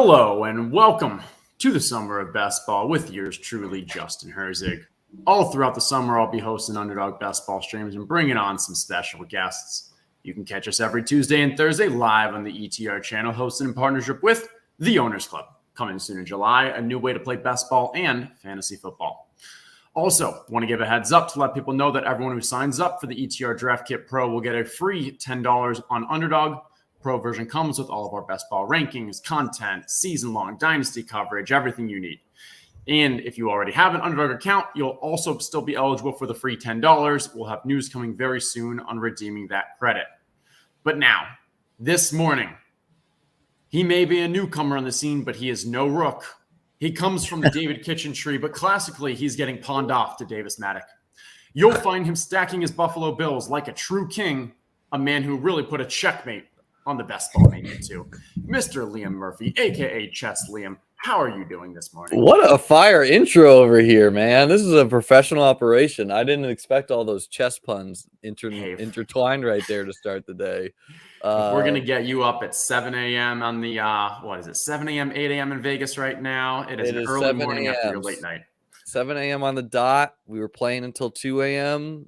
Hello and welcome to the Summer of Best Ball with yours truly, Justin Herzig. All throughout the summer, I'll be hosting Underdog Best Ball streams and bringing on some special guests. You can catch us every Tuesday and Thursday live on the ETR channel, hosted in partnership with the Owners Club. Coming soon in July, a new way to play best ball and fantasy football. Also, want to give a heads up to let people know that everyone who signs up for the ETR Draft Kit Pro will get a free $10 on Underdog. Pro version comes with all of our best ball rankings, content, season-long Dynasty coverage, everything you need. And if you already have an Underdog account, you'll also still be eligible for the free $10. We'll have news coming very soon on redeeming that credit. But now, this morning, he may be a newcomer on the scene, but he is no rook. He comes from the David Kitchen tree, but classically, he's getting pawned off to Davis Maddock. You'll find him stacking his Buffalo Bills like a true king, a man who really put a checkmate on the Best Ball Mania 2. Mr. Liam Murphy, a.k.a. Chess Liam, how are you doing this morning? What a fire intro over here, man. This is a professional operation. I didn't expect all those chess puns intertwined right there to start the day. We're going to get you up at 7 a.m. on the, 7 a.m., 8 a.m. in Vegas right now? It is an early morning after your late night. 7 a.m. on the dot. We were playing until 2 a.m.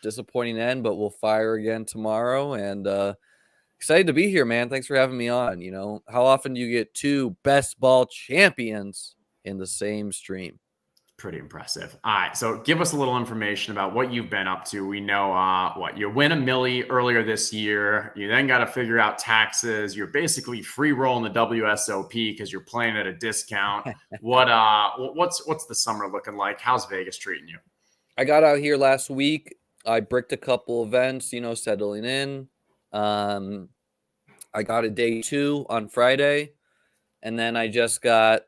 Disappointing end, but we'll fire again tomorrow. And excited to be here, man. Thanks for having me on. How often do you get two best ball champions in the same stream? Pretty impressive. All right, so give us a little information about what you've been up to. We know you win a milli earlier this year. You then got to figure out taxes. You're basically free rolling the WSOP because you're playing at a discount. What's the summer looking like? How's Vegas treating you? I got out here last week. I bricked a couple events, settling in. I got a day 2 on Friday, and then I just got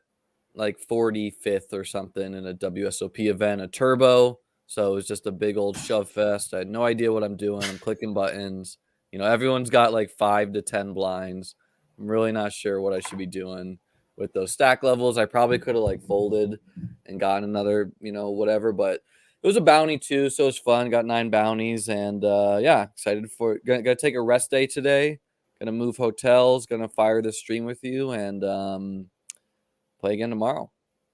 like 45th or something in a WSOP event, a turbo. So it was just a big old shove fest. I had no idea what I'm doing. I'm clicking buttons. Everyone's got like 5 to 10 blinds. I'm really not sure what I should be doing with those stack levels. I probably could have like folded and gotten another, whatever, but it was a bounty too, so it was fun. Got 9 bounties, and excited for it. Gonna take a rest day today. Gonna move hotels. Gonna fire the stream with you, and play again tomorrow.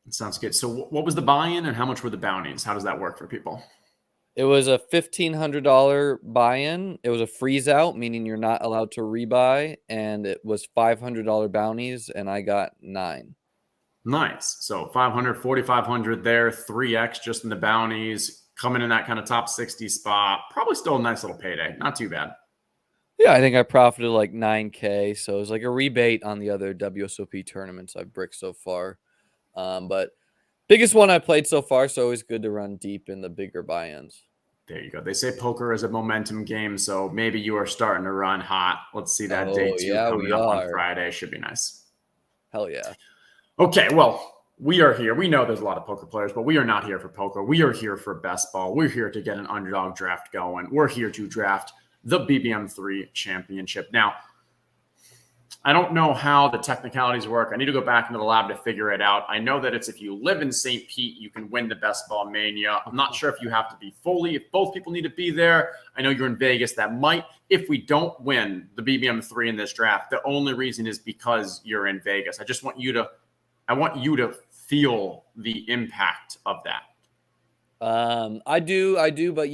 Sounds good. So what was the buy-in, and how much were the bounties? How does that work for people? It was a $1,500 buy-in. It was a freeze-out, meaning you're not allowed to rebuy, and it was $500 bounties, and I got 9. Nice. So 500, 4,500 there, 3x just in the bounties, coming in that kind of top 60 spot. Probably still a nice little payday. Not too bad. Yeah, I think I profited like 9K. So it was like a rebate on the other WSOP tournaments I've bricked so far. But biggest one I played so far, so always good to run deep in the bigger buy-ins. There you go. They say poker is a momentum game, so maybe you are starting to run hot. Let's see that day 2 coming up on Friday. Should be nice. Hell yeah. Okay, well, we are here. We know there's a lot of poker players, but we are not here for poker. We are here for best ball. We're here to get an underdog draft going. We're here to draft the BBM3 championship. Now, I don't know how the technicalities work. I need to go back into the lab to figure it out. I know that it's if you live in St. Pete, you can win the Best Ball Mania. I'm not sure if you have to be if both people need to be there. I know you're in Vegas. That might, if we don't win the BBM3 in this draft, the only reason is because you're in Vegas. I want you to feel the impact of that. I do, but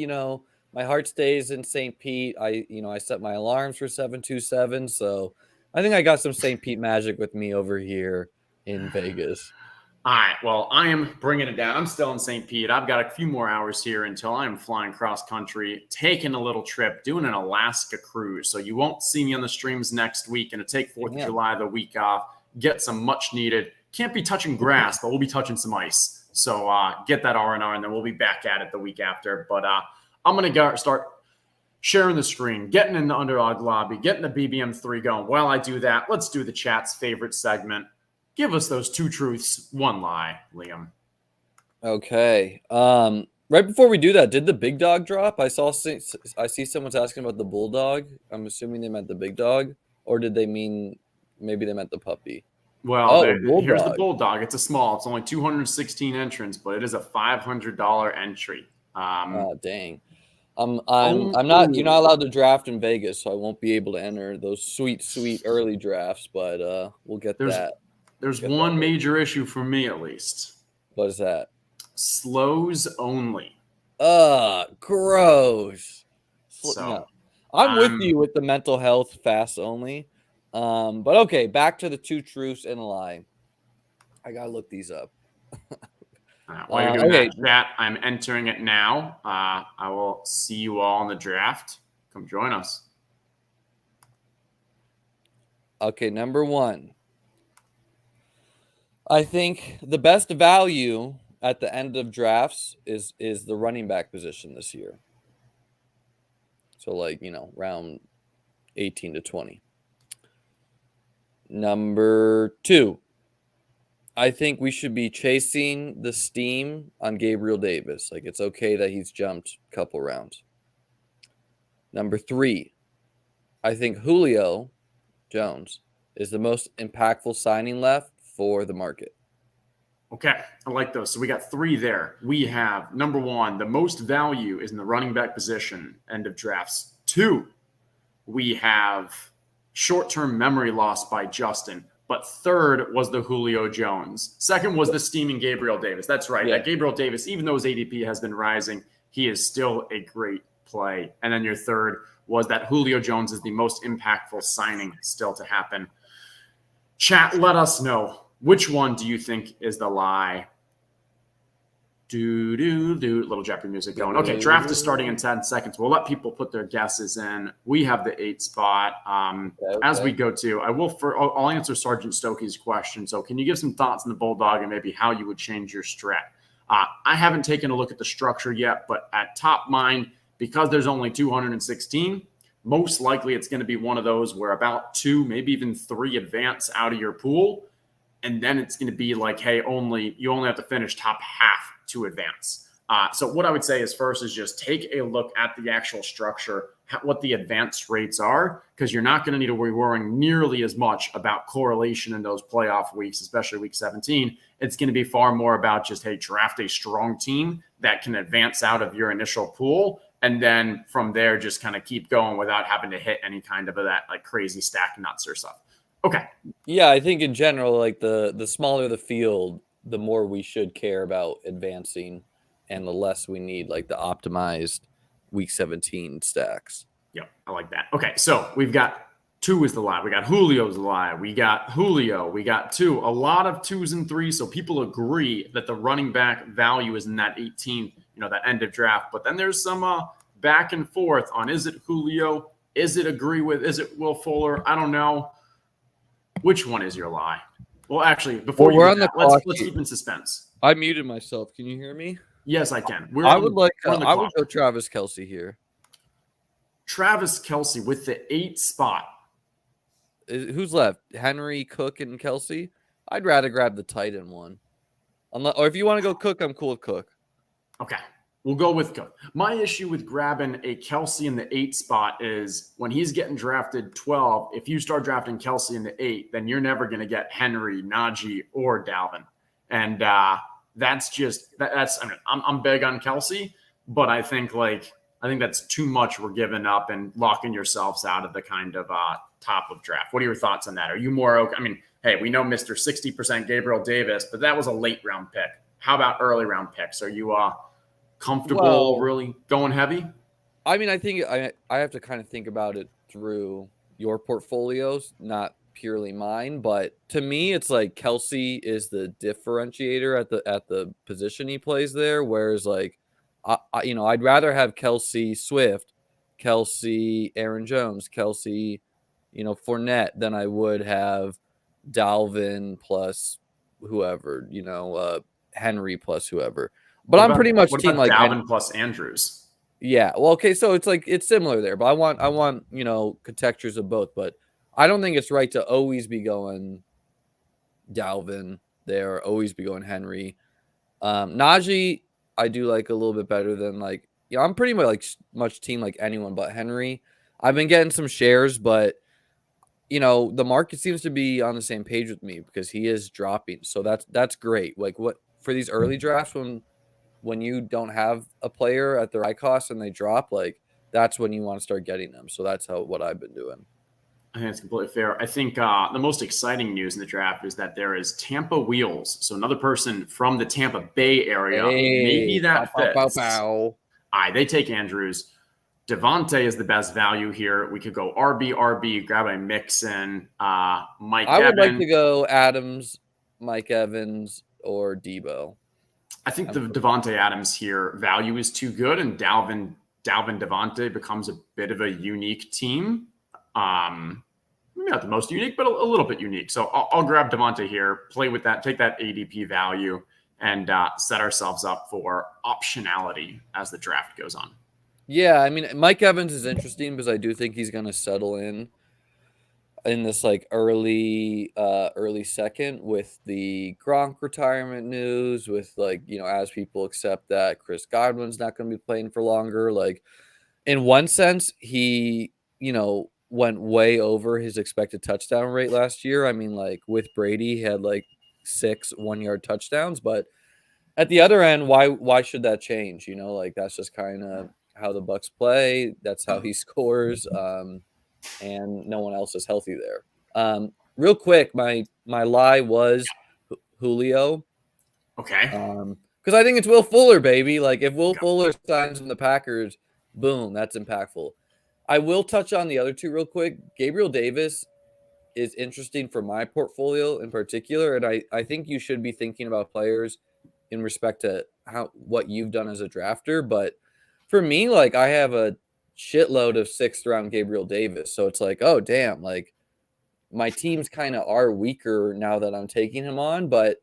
my heart stays in St. Pete. I set my alarms for 727, so I think I got some St. Pete magic with me over here in Vegas. All right, well, I am bringing it down. I'm still in St. Pete. I've got a few more hours here until I'm flying cross country, taking a little trip, doing an Alaska cruise. So you won't see me on the streams next week. Going to take 4th of July, the week off, get some much needed. Can't be touching grass, but we'll be touching some ice. So get that R&R, and then we'll be back at it the week after. But I'm going to start sharing the screen, getting in the Underdog lobby, getting the BBM3 going. While I do that, let's do the chat's favorite segment. Give us those 2 truths, 1 lie, Liam. Okay. Right before we do that, did the big dog drop? I see someone's asking about the bulldog. I'm assuming they meant the big dog, or did they mean maybe they meant the puppy? Well, here's the bulldog. It's it's only 216 entrants, but it is a $500 entry. Dang. I'm not. You're not allowed to draft in Vegas, so I won't be able to enter those sweet early drafts. But we'll get that. There's one major issue for me, at least. What is that? Slows only. Gross. So no. I'm with you with the mental health fast only. But okay, back to the 2 truths and a lie. I gotta look these up. While you're doing that, chat, I'm entering it now. I will see you all in the draft. Come join us. Okay, number 1. I think the best value at the end of drafts is the running back position this year. So round 18 to 20. Number 2, I think we should be chasing the steam on Gabriel Davis. Like, it's okay that he's jumped a couple rounds. Number 3, I think Julio Jones is the most impactful signing left for the market. Okay, I like those. So we got 3 there. We have, number 1, the most value is in the running back position, end of drafts. 2, we have short-term memory loss by Justin. But 3rd was the Julio Jones. 2nd was the steaming Gabriel Davis. That's right. Yeah. That Gabriel Davis, even though his ADP has been rising, he is still a great play. And then your 3rd was that Julio Jones is the most impactful signing still to happen. Chat, let us know. Which one do you think is the lie? Little Jeopardy music going. Okay, draft is starting in 10 seconds. We'll let people put their guesses in. We have the 8 spot. As we go to, I'll answer Sergeant Stokey's question. So can you give some thoughts on the Bulldog and maybe how you would change your strat? I haven't taken a look at the structure yet, but at top mind, because there's only 216, most likely it's going to be one of those where about 2, maybe even 3 advance out of your pool. And then it's going to be like, hey, you only have to finish top half to advance. So what I would say is first is just take a look at the actual structure, what the advance rates are, because you're not going to need to be worrying nearly as much about correlation in those playoff weeks, especially week 17. It's going to be far more about just, hey, draft a strong team that can advance out of your initial pool. And then from there, just kind of keep going without having to hit any kind of that like crazy stack nuts or stuff. Okay. Yeah, I think in general, like the smaller the field, the more we should care about advancing, and the less we need like the optimized week 17 stacks. Yep, I like that. Okay, so we've got 2 is the lie. We got Julio's the lie. We got Julio. We got 2. A lot of 2s and 3s. So people agree that the running back value is in that 18, that end of draft. But then there's some back and forth on, is it Julio? Is it Will Fuller? I don't know. Which one is your lie? Well, actually, before we're on the clock, let's keep in suspense. I muted myself. Can you hear me? Yes, I can. I would go Travis Kelce here. Travis Kelce with the 8 spot. Who's left? Henry, Cook, and Kelce? I'd rather grab the tight end one. Or if you want to go Cook, I'm cool with Cook. Okay. We'll go with Cook. My issue with grabbing a Kelce in the 8 spot is when he's getting drafted 12, if you start drafting Kelce in the 8, then you're never going to get Henry, Najee, or Dalvin. And I'm big on Kelce, but I think that's too much we're giving up and locking yourselves out of the kind of top of draft. What are your thoughts on that? Are you more okay? I mean, hey, we know Mr. 60% Gabriel Davis, but that was a late round pick. How about early round picks? Are you comfortable really going heavy? I mean, I think I have to kind of think about it through your portfolios, not purely mine. But to me, it's like Kelce is the differentiator at the position he plays there. Whereas I'd rather have Kelce Swift, Kelce Aaron Jones, Kelce, Fournette than I would have Dalvin plus whoever, Henry plus whoever. But I'm pretty much team like Dalvin plus Andrews. Yeah. Well, okay. So it's similar there, but I want contextures of both. But I don't think it's right to always be going Dalvin there, always be going Henry. Najee, I do like a little bit better than I'm pretty much team like anyone but Henry. I've been getting some shares, but the market seems to be on the same page with me because he is dropping. So that's great. Like what for these early drafts when when you don't have a player at their high cost and they drop, like that's when you want to start getting them. So that's what I've been doing. I think it's completely fair. I think the most exciting news in the draft is that there is Tampa Wheels. So another person from the Tampa Bay area. Maybe that fits. All right, they take Andrews. Devontae is the best value here. We could go RB, grab a Mixon, Mike Evans. I would like to go Adams, Mike Evans, or Debo. I think the Devontae Adams here value is too good, and Dalvin Devontae becomes a bit of a unique team. Maybe not the most unique, but a little bit unique. So I'll grab Devontae here, play with that, take that ADP value, and set ourselves up for optionality as the draft goes on. Yeah, I mean, Mike Evans is interesting because I do think he's going to settle in this like early second with the Gronk retirement news, with like, you know, as people accept that Chris Godwin's not going to be playing for longer. Like in one sense, he, you know, went way over his expected touchdown rate last year. I mean, like with Brady, he had like 6 1-yard touchdowns, but at the other end, why should that change? You know, like that's just kind of how the Bucs play. That's how he scores. And no one else is healthy there. Real quick, my lie was Julio. Okay. Because I think it's Will Fuller, baby. Like if Will Fuller signs in the Packers, boom, that's impactful. I will touch on the other two real quick. Gabriel Davis is interesting for my portfolio in particular, and I think you should be thinking about players in respect to what you've done as a drafter. But for me, like I have a shitload of 6th round Gabriel Davis. So it's like, oh damn, like my teams kind of are weaker now that I'm taking him on. But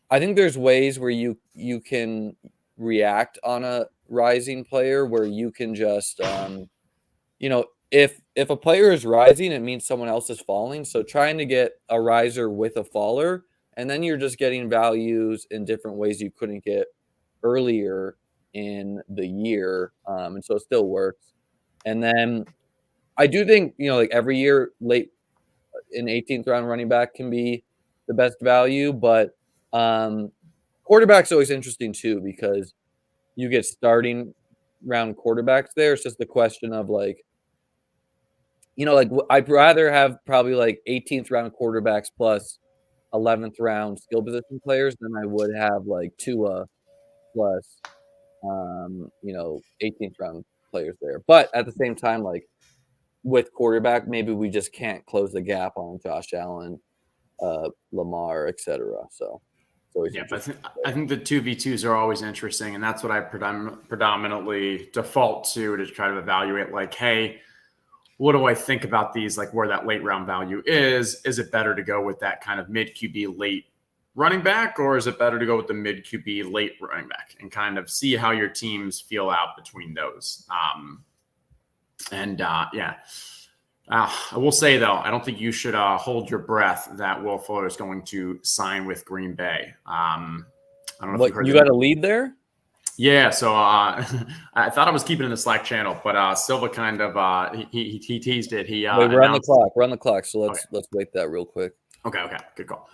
I think there's ways where you can react on a rising player where you can just you know, if a player is rising, it means someone else is falling. So trying to get a riser with a faller, and then you're just getting values in different ways you couldn't get earlier in the year. And so it still works. And then I do think, you know, like every year late in 18th round running back can be the best value, but quarterback's always interesting too, because you get starting round quarterbacks there. It's just the question of like, you know, like I'd rather have probably like 18th round quarterbacks plus 11th round skill position players than I would have like Tua plus, you know, 18th round players there. But at the same time, like with quarterback, maybe we just can't close the gap on Josh Allen, Lamar, etc. So it's always I think the 2v2s are always interesting, and that's what I predominantly default to try to evaluate. Like, hey, what do I think about these? Like where that late round value is? Is it better to go with that kind of mid QB late running back, or is it better to go with the mid QB late running back and kind of see how your teams feel out between those? I will say though, I don't think you should hold your breath that Will Fuller is going to sign with Green Bay. I don't know if you got a lead there. Yeah, so I thought I was keeping it in the Slack channel, but Silva kind of he teased it. He wait, we're on the clock. We're on the clock, so let's wait that real quick. Okay, good call.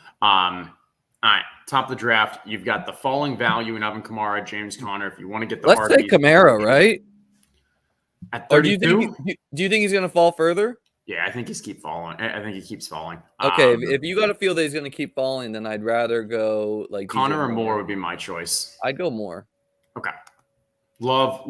All right, top of the draft, you've got the falling value in Alvin Kamara, James Conner. If you want to get the let's take Kamara, right? At 32, do you think he's going to fall further? Yeah, I think he's keep falling. I think he keeps falling. Okay, if you got to feel that he's going to keep falling, then I'd rather go like Conner or Moore would be my choice. I'd go Moore. Okay. Love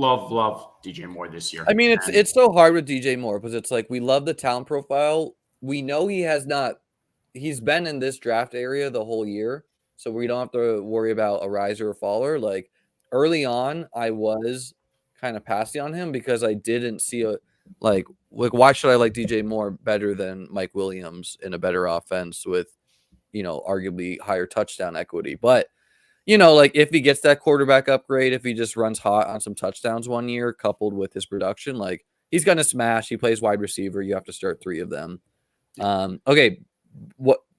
DJ Moore this year. I mean, it's so hard with DJ Moore because it's like we love the talent profile. We know he's been in this draft area the whole year, so we don't have to worry about a riser or faller. Like early on, I was kind of passing on him because I didn't see like why should I like DJ Moore better than Mike Williams in a better offense with, you know, arguably higher touchdown equity. But you know, like if he gets that quarterback upgrade, if he just runs hot on some touchdowns one year, coupled with his production, like he's going to smash. He plays wide receiver. You have to start 3 of them. Okay.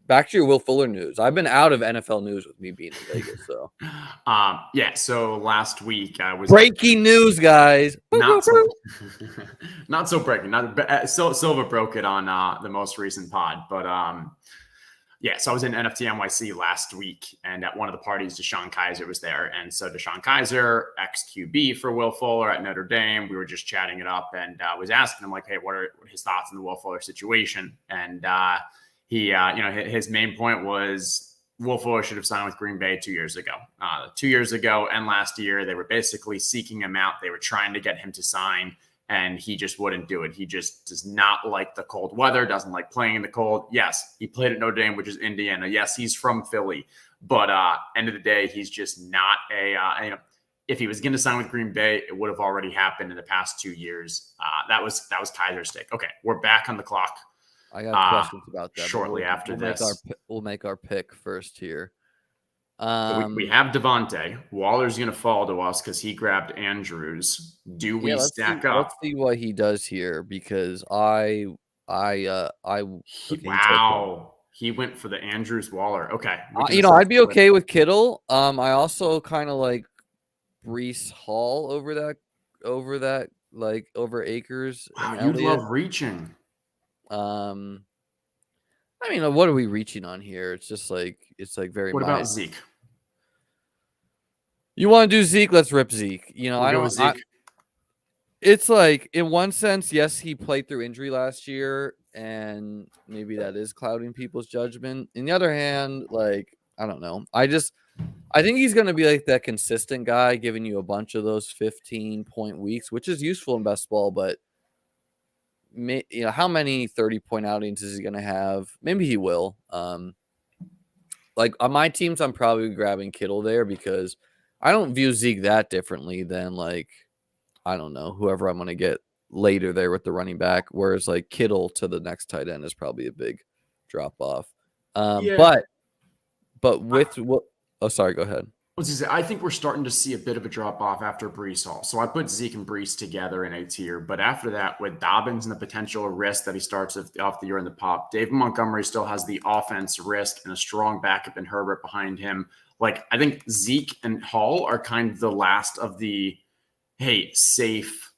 Back to your Will Fuller news. I've been out of NFL news with me being in Vegas. So, so last week I was breaking news, guys. Not so breaking. Silva broke it on the most recent pod, but Yeah, so I was in NFT NYC last week, and at one of the parties, Deshaun Kaiser was there. And so Deshaun Kaiser, ex-QB for Will Fuller at Notre Dame, we were just chatting it up, and was asking him, like, hey, what are his thoughts on the Will Fuller situation? And he, his main point was Will Fuller should have signed with Green Bay 2 years ago. 2 years ago and last year, they were basically seeking him out. They were trying to get him to sign, and he just wouldn't do it. He just does not like the cold weather, doesn't like playing in the cold. Yes, he played at Notre Dame, which is Indiana. Yes, he's from Philly. But end of the day, he's just not if he was going to sign with Green Bay, it would have already happened in the past 2 years. That was Kaiser's take. Okay, we're back on the clock. I got questions about that. Shortly after this. We'll make our pick first here. We have Devontae. Waller's going to fall to us because he grabbed Andrews. Do we stack up? Let's see what he does here, because he went for the Andrews Waller. Okay, I'd be okay with Kittle. I also kind of like Breece Hall over Akers. Wow, you love reaching. I mean, what are we reaching on here? It's just like very. What about Zeke? You want to do Zeke? Let's rip Zeke. I don't. Zeke. It's like, in one sense, yes, he played through injury last year, and maybe that is clouding people's judgment. On the other hand, like, I don't know. I think he's going to be like that consistent guy, giving you a bunch of those 15-point weeks, which is useful in best ball, but. How many 30-point outings is he going to have? Maybe he will. Like on my teams, I'm probably grabbing Kittle there because I don't view Zeke that differently than, like, I don't know, whoever I'm going to get later there with the running back. Whereas like Kittle to the next tight end is probably a big drop off. But with what? Oh, sorry. Go ahead. I think we're starting to see a bit of a drop off after Breece Hall. So I put Zeke and Breece together in a tier. But after that, with Dobbins and the potential risk that he starts off the year in the pop, David Montgomery still has the offense risk and a strong backup in Herbert behind him. Like, I think Zeke and Hall are kind of the last of the, hey, safe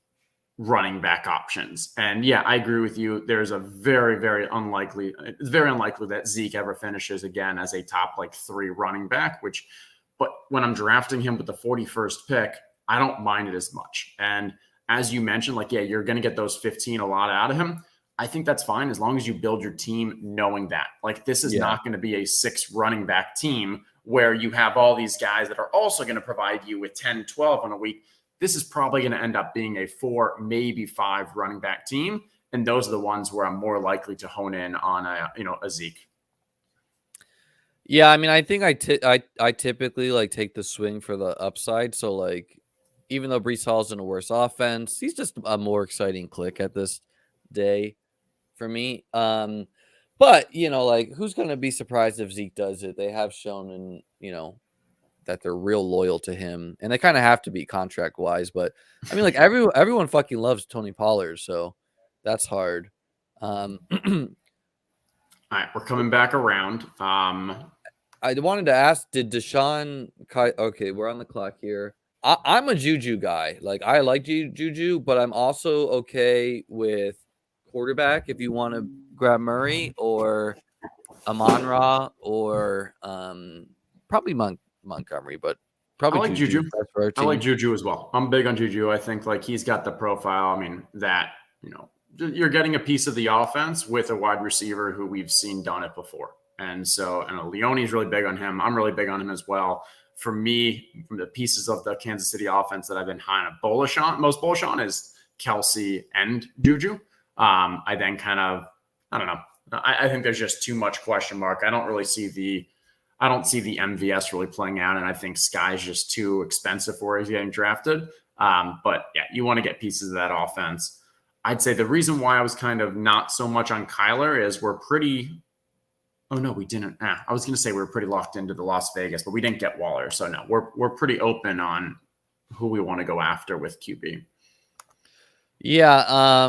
running back options. And yeah, I agree with you. There's a very, very unlikely that Zeke ever finishes again as a top 3 running back, but when I'm drafting him with the 41st pick, I don't mind it as much. And as you mentioned, you're going to get those 15 a lot out of him. I think that's fine as long as you build your team knowing that. This is not going to be a 6 running back team where you have all these guys that are also going to provide you with 10, 12 on a week. This is probably going to end up being a 4, maybe 5 running back team. And those are the ones where I'm more likely to hone in on a Zeke. Yeah, I mean, I think I typically take the swing for the upside. So even though Breece Hall's in a worse offense, he's just a more exciting click at this day for me. But who's going to be surprised if Zeke does it? They have shown that they're real loyal to him, and they kind of have to be contract wise. But I mean, everyone fucking loves Tony Pollard, so that's hard. All right, we're coming back around. I wanted to ask, did Deshaun... Okay, we're on the clock here. I'm a Juju guy. I like Juju, but I'm also okay with quarterback if you want to grab Murray or Amon-Ra or probably Montgomery, but probably I like Juju. I like Juju as well. I'm big on Juju. I think he's got the profile. I mean, that, you're getting a piece of the offense with a wide receiver who we've seen done it before. And so, Leone's really big on him. I'm really big on him as well. For me, from the pieces of the Kansas City offense that I've been most bullish on is Kelsey and Juju. I then I don't know. I think there's just too much question mark. I don't see the MVS really playing out. And I think Sky's just too expensive for where he's getting drafted. But yeah, you want to get pieces of that offense. I'd say the reason why I was kind of not so much on Kyler is oh no, we didn't. I was going to say we were pretty locked into the Las Vegas, but we didn't get Waller. So no, we're pretty open on who we want to go after with QB. Yeah.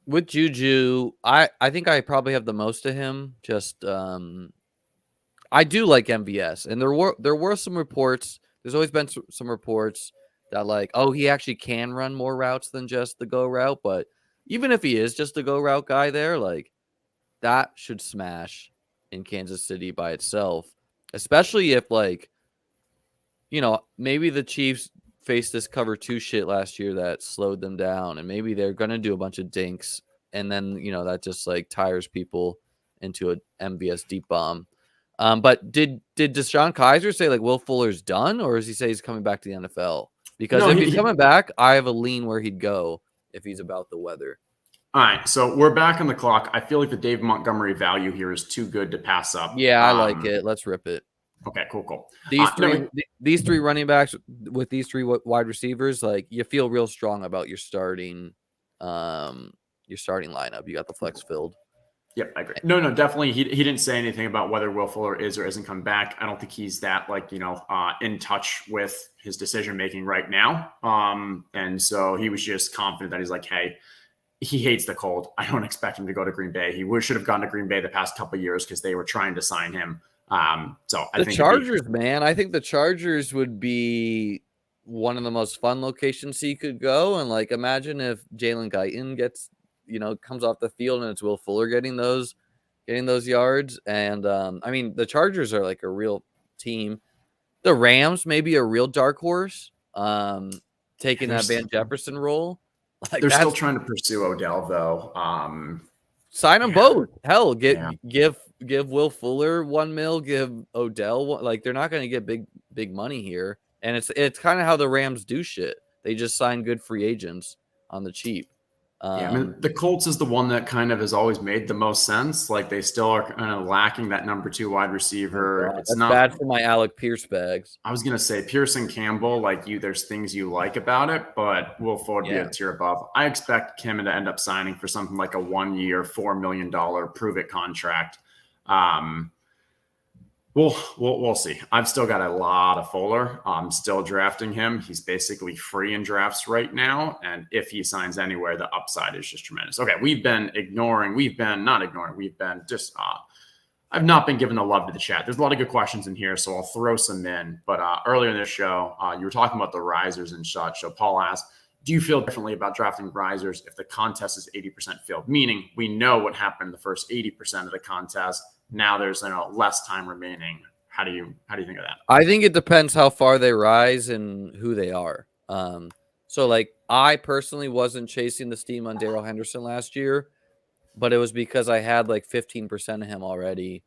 With Juju, I think I probably have the most of him. Just I do like MVS, and there were some reports. There's always been some reports that he actually can run more routes than just the go route. But even if he is just a go route guy there, that should smash. in Kansas City by itself, especially if, like, maybe the Chiefs faced this cover 2 shit last year that slowed them down, and maybe they're going to do a bunch of dinks, and then, that just like tires people into a MVS deep bomb. But did Deshaun Kaiser say like Will Fuller's done, or does he say he's coming back to the NFL? Because No, if he's coming back, I have a lean where he'd go if he's about the weather. All right, so we're back on the clock. I feel like the Dave Montgomery value here is too good to pass up. Yeah, I like it. Let's rip it. Okay, cool. These three running backs with these three wide receivers, like, you feel real strong about your starting lineup. You got the flex filled. Yep, I agree. No, definitely. He didn't say anything about whether Will Fuller is or isn't coming back. I don't think he's that in touch with his decision making right now. And so he was just confident that he's like, hey, he hates the cold. I don't expect him to go to Green Bay. He should have gone to Green Bay the past couple of years because they were trying to sign him. So I think Chargers, man, I think the Chargers would be one of the most fun locations he could go. And like, imagine if Jalen Guyton gets, comes off the field and it's Will Fuller getting those yards. And I mean, the Chargers are like a real team. The Rams may be a real dark horse, taking that Van Jefferson role. Like, they're still trying to pursue Odell, though. Sign them both. Hell, give Will Fuller $1 million, give Odell like, they're not going to get big money here, and it's kind of how the Rams do shit. They just sign good free agents on the cheap. I mean, the Colts is the one that kind of has always made the most sense. Like, they still are kind of lacking that number 2 wide receiver. It's not bad for my Alec Pierce bags. I was gonna say Pearson Campbell. Like, there's things you like about it, but Will Fuller be a tier above. I expect him to end up signing for something like a 1-year, $4 million prove it contract. We'll see. I've still got a lot of Fuller. I'm still drafting him. He's basically free in drafts right now. And if he signs anywhere, the upside is just tremendous. Okay, I've not been giving the love to the chat. There's a lot of good questions in here, so I'll throw some in. But earlier in this show, you were talking about the risers and such. So Paul asked, do you feel differently about drafting risers if the contest is 80% filled? Meaning we know what happened in the first 80% of the contest. Now there's less time remaining. How do you think of that? I think it depends how far they rise and who they are. So like, I personally wasn't chasing the steam on Darrell Henderson last year, but it was because I had like 15% of him already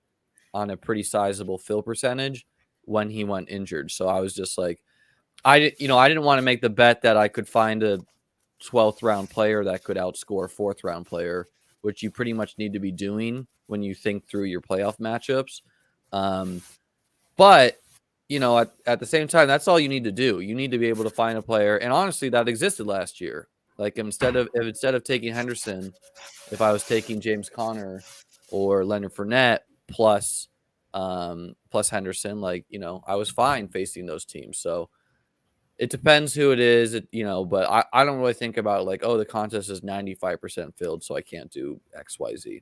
on a pretty sizable fill percentage when he went injured. So I was just like, I didn't want to make the bet that I could find a 12th round player that could outscore a 4th round player, which you pretty much need to be doing when you think through your playoff matchups. But at the same time, that's all you need to do. You need to be able to find a player. And honestly, that existed last year. Like, instead of taking Henderson, if I was taking James Conner or Leonard Fournette plus Henderson, like, I was fine facing those teams. So it depends who it is, but I don't really think about like, oh, the contest is 95% filled, so I can't do X, Y, Z.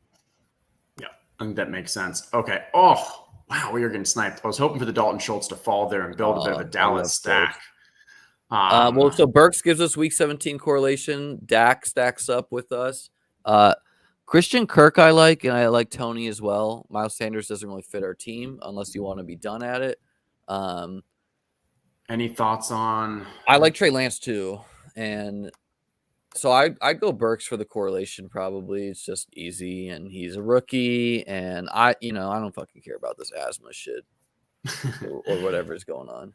Yeah, I think that makes sense. Okay. Oh, wow, we are getting sniped. I was hoping for the Dalton Schultz to fall there and build a bit of a Dallas stack. So Burks gives us week 17 correlation. Dak stacks up with us. Christian Kirk I like, and I like Tony as well. Miles Sanders doesn't really fit our team unless you want to be done at it. Any thoughts on? I like Trey Lance too, and so I'd go Burks for the correlation. Probably it's just easy, and he's a rookie, and I don't fucking care about this asthma shit or whatever is going on.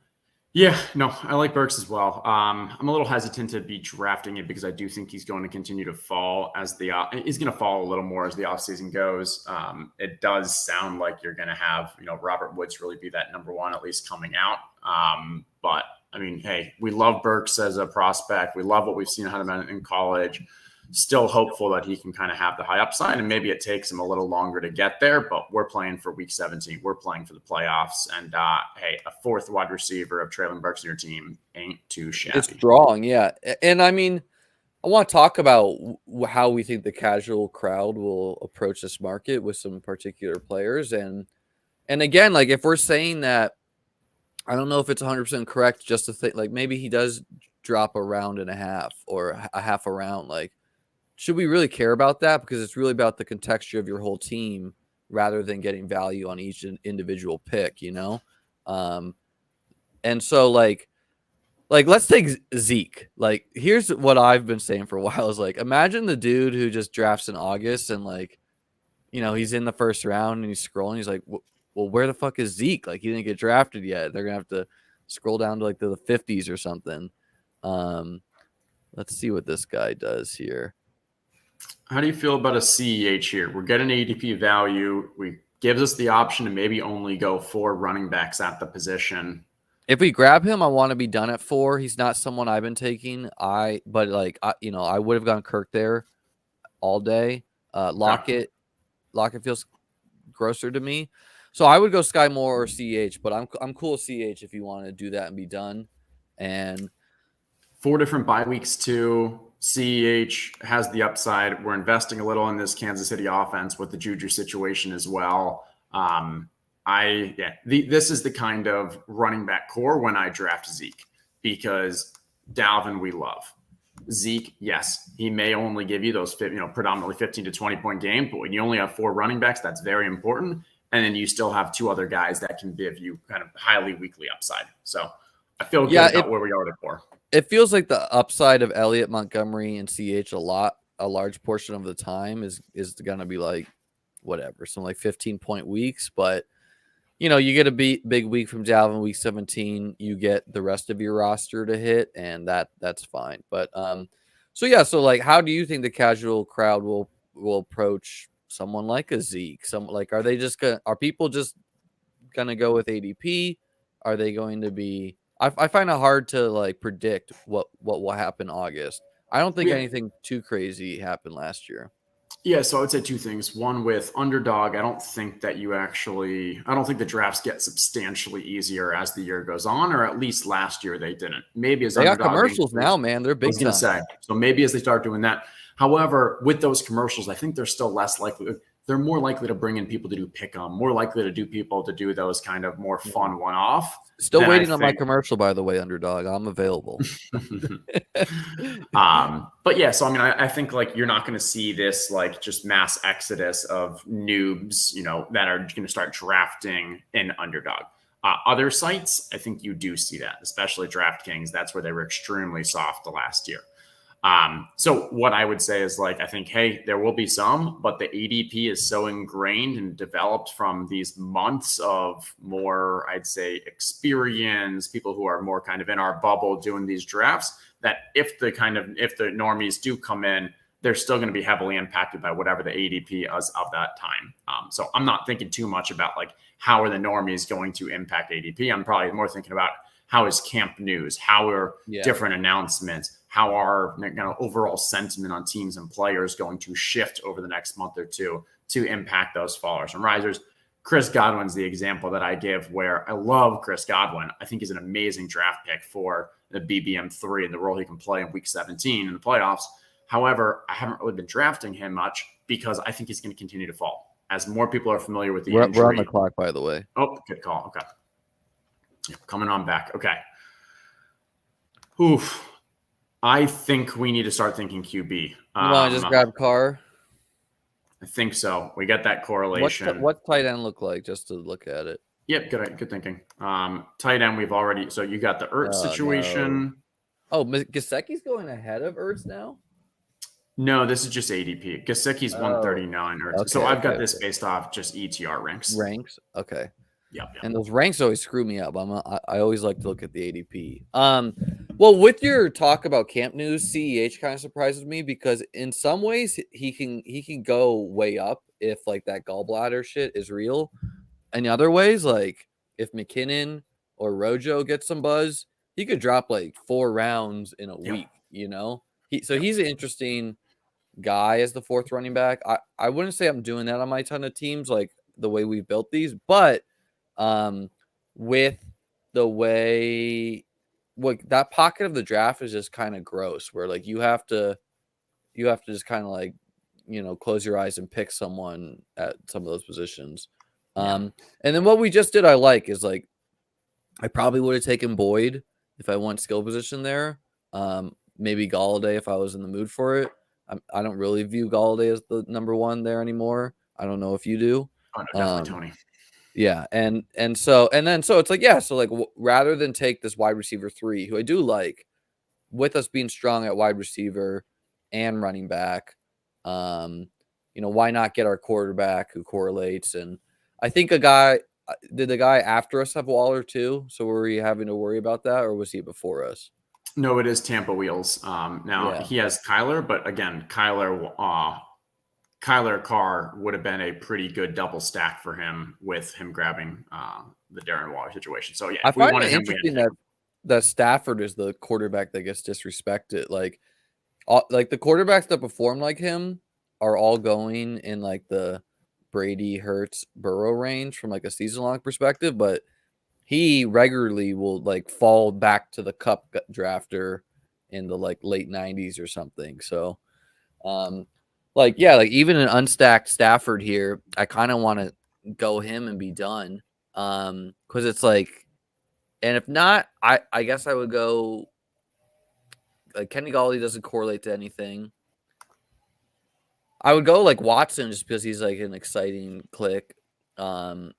Yeah, no, I like Burks as well. I'm a little hesitant to be drafting it because I do think he's going to continue to fall he's going to fall a little more as the offseason goes. It does sound like you're going to have, Robert Woods really be that number 1, at least coming out. But I mean, hey, we love Burks as a prospect. We love what we've seen out of him in college. Still hopeful that he can kind of have the high upside, and maybe it takes him a little longer to get there, but we're playing for week 17. We're playing for the playoffs. And hey, a 4th wide receiver of Traylon Burks in your team ain't too shabby. It's strong, yeah. And I mean, I want to talk about how we think the casual crowd will approach this market with some particular players. And again, like, if we're saying that, I don't know if it's 100% correct just to think like maybe he does drop a round and a half or a half a round. Like, should we really care about that? Because it's really about the contexture of your whole team rather than getting value on each individual pick, you know? And so like let's take Zeke. Like, here's what I've been saying for a while is like, imagine the dude who just drafts in August and like, you know, he's in the first round and he's scrolling. He's like, well, where the fuck is Zeke? Like, he didn't get drafted yet. They're gonna have to scroll down to like the 50s or something. Let's see what this guy does here. How do you feel about a CEH here? We're getting ADP value. We gives us the option to maybe only go 4 running backs at the position. If we grab him, I want to be done at 4. He's not someone I've been taking. But like, you know, I would have gone Kirk there all day. Lockett feels grosser to me, so I would go Sky Moore or CH. But I'm cool with CH if you want to do that and be done. And 4 different bye weeks too. CEH has the upside. We're investing a little in this Kansas City offense with the Juju situation as well. This is the kind of running back core when I draft Zeke, because Dalvin we love. Zeke, yes, he may only give you those, predominantly 15 to 20 point game, but when you only have 4 running backs, that's very important. And then you still have 2 other guys that can give you kind of highly weekly upside. So I feel good about where we are with the core. It feels like the upside of Elliott, Montgomery, and CH a large portion of the time is going to be like whatever, some like 15-point weeks. But, you know, you get a big week from Dalvin, week 17, you get the rest of your roster to hit, and that's fine. But so like, how do you think the casual crowd will approach someone like a Zeke? Are people just gonna go with ADP? Are they going to be? I find it hard to like predict what will happen August. I don't think anything too crazy happened last year. Yeah, so I would say 2 things. One, with Underdog, I don't think the drafts get substantially easier as the year goes on, or at least last year they didn't. Maybe as they Underdog got commercials now, man. They're big time. So maybe as they start doing that. However, with those commercials, I think they're still less likely. They're more likely to bring in people to do pick 'em, more likely to do people to do those kind of more fun one-off. Still waiting on my commercial, by the way, Underdog. I'm available. But yeah, so I mean, I think like you're not going to see this like just mass exodus of noobs, that are going to start drafting in Underdog. Other sites, I think you do see that, especially DraftKings. That's where they were extremely soft the last year. So what I would say is like, I think, hey, there will be some, but the ADP is so ingrained and developed from these months of more, I'd say, experience, people who are more kind of in our bubble doing these drafts, that if the normies do come in, they're still going to be heavily impacted by whatever the ADP is of that time. So I'm not thinking too much about like, how are the normies going to impact ADP? I'm probably more thinking about how is camp news, how are different announcements, how are overall sentiment on teams and players going to shift over the next month or two to impact those fallers and risers. Chris Godwin's the example that I give, where I love Chris Godwin. I think he's an amazing draft pick for the BBM3 and the role he can play in week 17 in the playoffs. However, I haven't really been drafting him much because I think he's going to continue to fall as more people are familiar with the injury. We're on the clock, by the way. Oh, good call. Okay. Coming on back. Okay. Oof. I think we need to start thinking QB. You want to just grab Carr? I think so. We get that correlation. What's tight end look like, just to look at it? Yep, good thinking. Tight end, we've already. So you got the Ertz situation. No. Oh, Gesicki's going ahead of Ertz now? No, this is just ADP. Gesicki's 139 Ertz. Okay, so I've got this based off just ETR ranks. Ranks? Okay. Yep. And those ranks always screw me up. I always like to look at the ADP. Well, with your talk about camp news, CEH kind of surprises me because in some ways he can go way up if like that gallbladder shit is real. In other ways, like if McKinnon or Rojo get some buzz, he could drop like 4 rounds in a week. He's an interesting guy as the 4th running back. I wouldn't say I'm doing that on my ton of teams, like the way we built these, but with the way that pocket of the draft is just kind of gross, where like you have to just kind of like, close your eyes and pick someone at some of those positions. And then what we just did, I like, is like, I probably would have taken Boyd if I want skill position there. Maybe Galladay if I was in the mood for it. I don't really view Galladay as the number 1 there anymore. I don't know if you do. Oh no, definitely Tony. Yeah, and so it's like, yeah, so like rather than take this wide receiver 3, who I do like, with us being strong at wide receiver and running back, why not get our quarterback who correlates? And I think did the guy after us have Waller too? So were we having to worry about that, or was he before us? No, it is Tampa Wheels. Now he has Kyler, but again, Kyler Carr would have been a pretty good double stack for him with him grabbing the Darren Waller situation. So yeah, I if we find wanted it him, interesting that Stafford is the quarterback that gets disrespected. Like the quarterbacks that perform like him are all going in like the Brady, Hurts, Burrow range from like a season-long perspective, but he regularly will like fall back to the cup drafter in the like late 90s or something. So like even an unstacked Stafford here, I kind of want to go him and be done. Because it's like, and if not, I guess I would go like Kenny Galladay doesn't correlate to anything. I would go like Watson just because he's like an exciting click. Do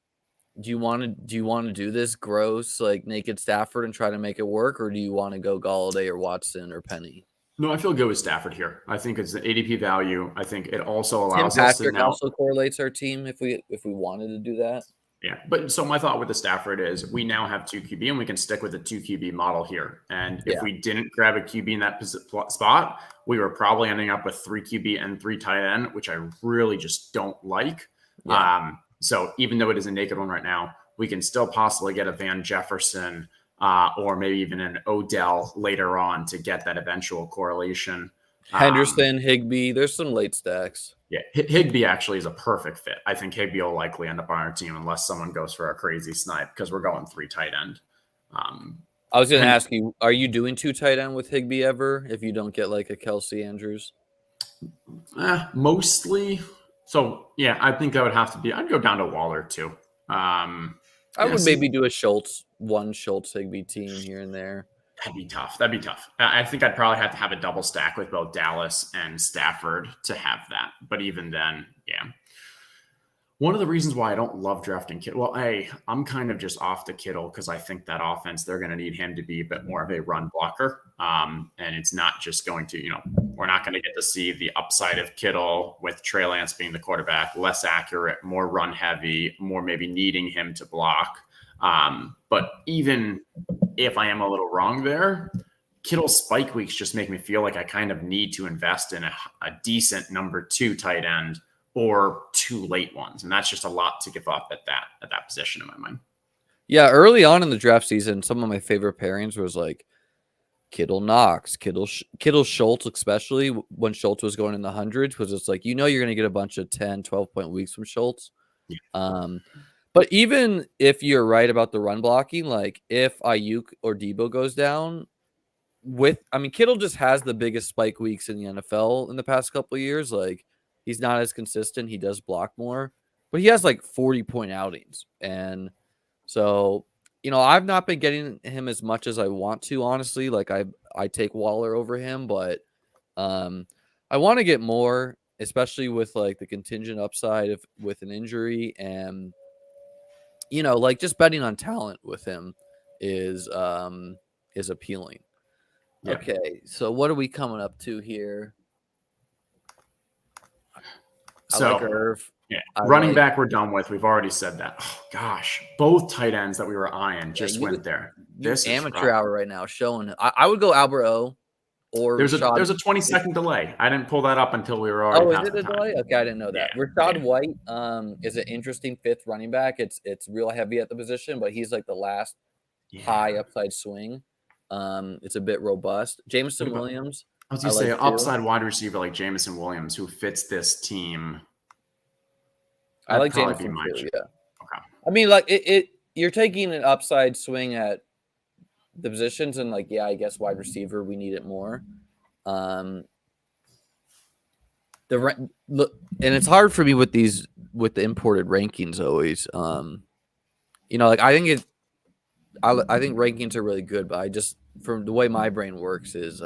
you want to do this gross like naked Stafford and try to make it work, or do you want to go Galladay or Watson or Penny? No, I feel good with Stafford here. I think it's an ADP value. I think it also Tim allows us to Patrick now also correlates our team if we wanted to do that. Yeah, but so my thought with the Stafford is we now have 2 QB and we can stick with the 2 QB model here. And if we didn't grab a QB in that spot, we were probably ending up with 3 QB and 3 tight end, which I really just don't like. Yeah. So even though it is a naked one right now, we can still possibly get a Van Jefferson or maybe even an Odell later on to get that eventual correlation. Henderson, Higbee, there's some late stacks. Yeah, Higbee actually is a perfect fit. I think Higbee will likely end up on our team unless someone goes for a crazy snipe because we're going 3 tight end. I was going to ask you, are you doing 2 tight end with Higbee ever if you don't get like a Kelsey Andrews? Mostly. So, yeah, I think that would have to be – I'd go down to Waller too. I would maybe do a one Schultz Higbee team here and there. That'd be tough. I think I'd probably have to have a double stack with both Dallas and Stafford to have that. But even then, yeah. One of the reasons why I don't love drafting Kittle, I'm kind of just off the Kittle because I think that offense, they're going to need him to be a bit more of a run blocker. And it's not just going to, we're not going to get to see the upside of Kittle with Trey Lance being the quarterback, less accurate, more run heavy, more maybe needing him to block. But even if I am a little wrong there, Kittle's spike weeks just make me feel like I kind of need to invest in a decent number 2 tight end or 2 late ones. And that's just a lot to give up at that position in my mind. Yeah, early on in the draft season, some of my favorite pairings was like Kittle Knox, Kittle Schultz, especially when Schultz was going in the hundreds, because it's like, you're going to get a bunch of 10, 12-point weeks from Schultz. Yeah. But even if you're right about the run blocking, like if Ayuk or Debo goes down, Kittle just has the biggest spike weeks in the NFL in the past couple of years. Like, he's not as consistent. He does block more, but he has like 40-point outings. And so, I've not been getting him as much as I want to, honestly. Like I take Waller over him, but I want to get more, especially with like the contingent upside with an injury, and like just betting on talent with him is appealing. Yeah. Okay, so what are we coming up to here? I like Irv. Yeah, running back we're done with. We've already said that. Oh, gosh, both tight ends that we were eyeing just went there. This amateur hour right now showing. I would go Albert O. Or there's a 20-second delay. I didn't pull that up until we were already. Oh, is it a delay? Okay, I didn't know that. Rashad White is an interesting 5th running back. It's real heavy at the position, but he's like the last high upside swing. It's a bit robust. Jameson Williams. I was going to say upside wide receiver like Jameson Williams who fits this team. I like Jameson too, yeah. Okay. Like you're taking an upside swing at the positions, and like, I guess wide receiver, we need it more. And it's hard for me with the imported rankings always. Like I think rankings are really good, but I just, from the way my brain works, is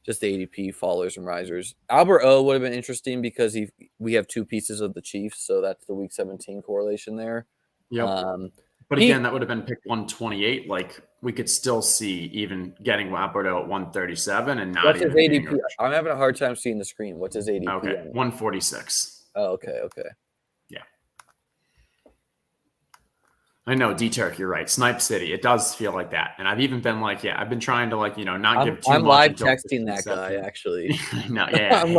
just the ADP fallers and risers. Albert O would have been interesting because we have 2 pieces of the Chiefs, so that's the week 17 correlation there. Yep. But again, that would have been pick 128. Like we could still see even getting Alberto at 137 and not what's even his being ADP? I'm having a hard time seeing the screen. What's his ADP? Okay, 146. Oh, okay. Yeah. I know, D-Turk, you're right. Snipe City, it does feel like that. And I've even been like, I've been trying to like, not give too much. I'm live texting that guy, actually. No, yeah. I'm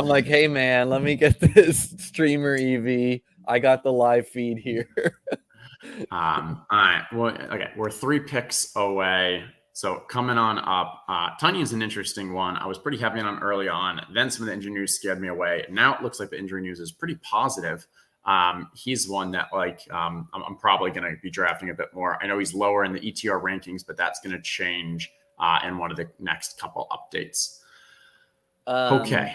like, hey, man, let me get this streamer EV. I got the live feed here. All right. Well, okay. We're 3 picks away. So coming on up, Tunyon is an interesting one. I was pretty heavy on early on. Then some of the injury news scared me away. Now it looks like the injury news is pretty positive. He's one that I'm probably going to be drafting a bit more. I know he's lower in the ETR rankings, but that's going to change in one of the next couple updates. Okay.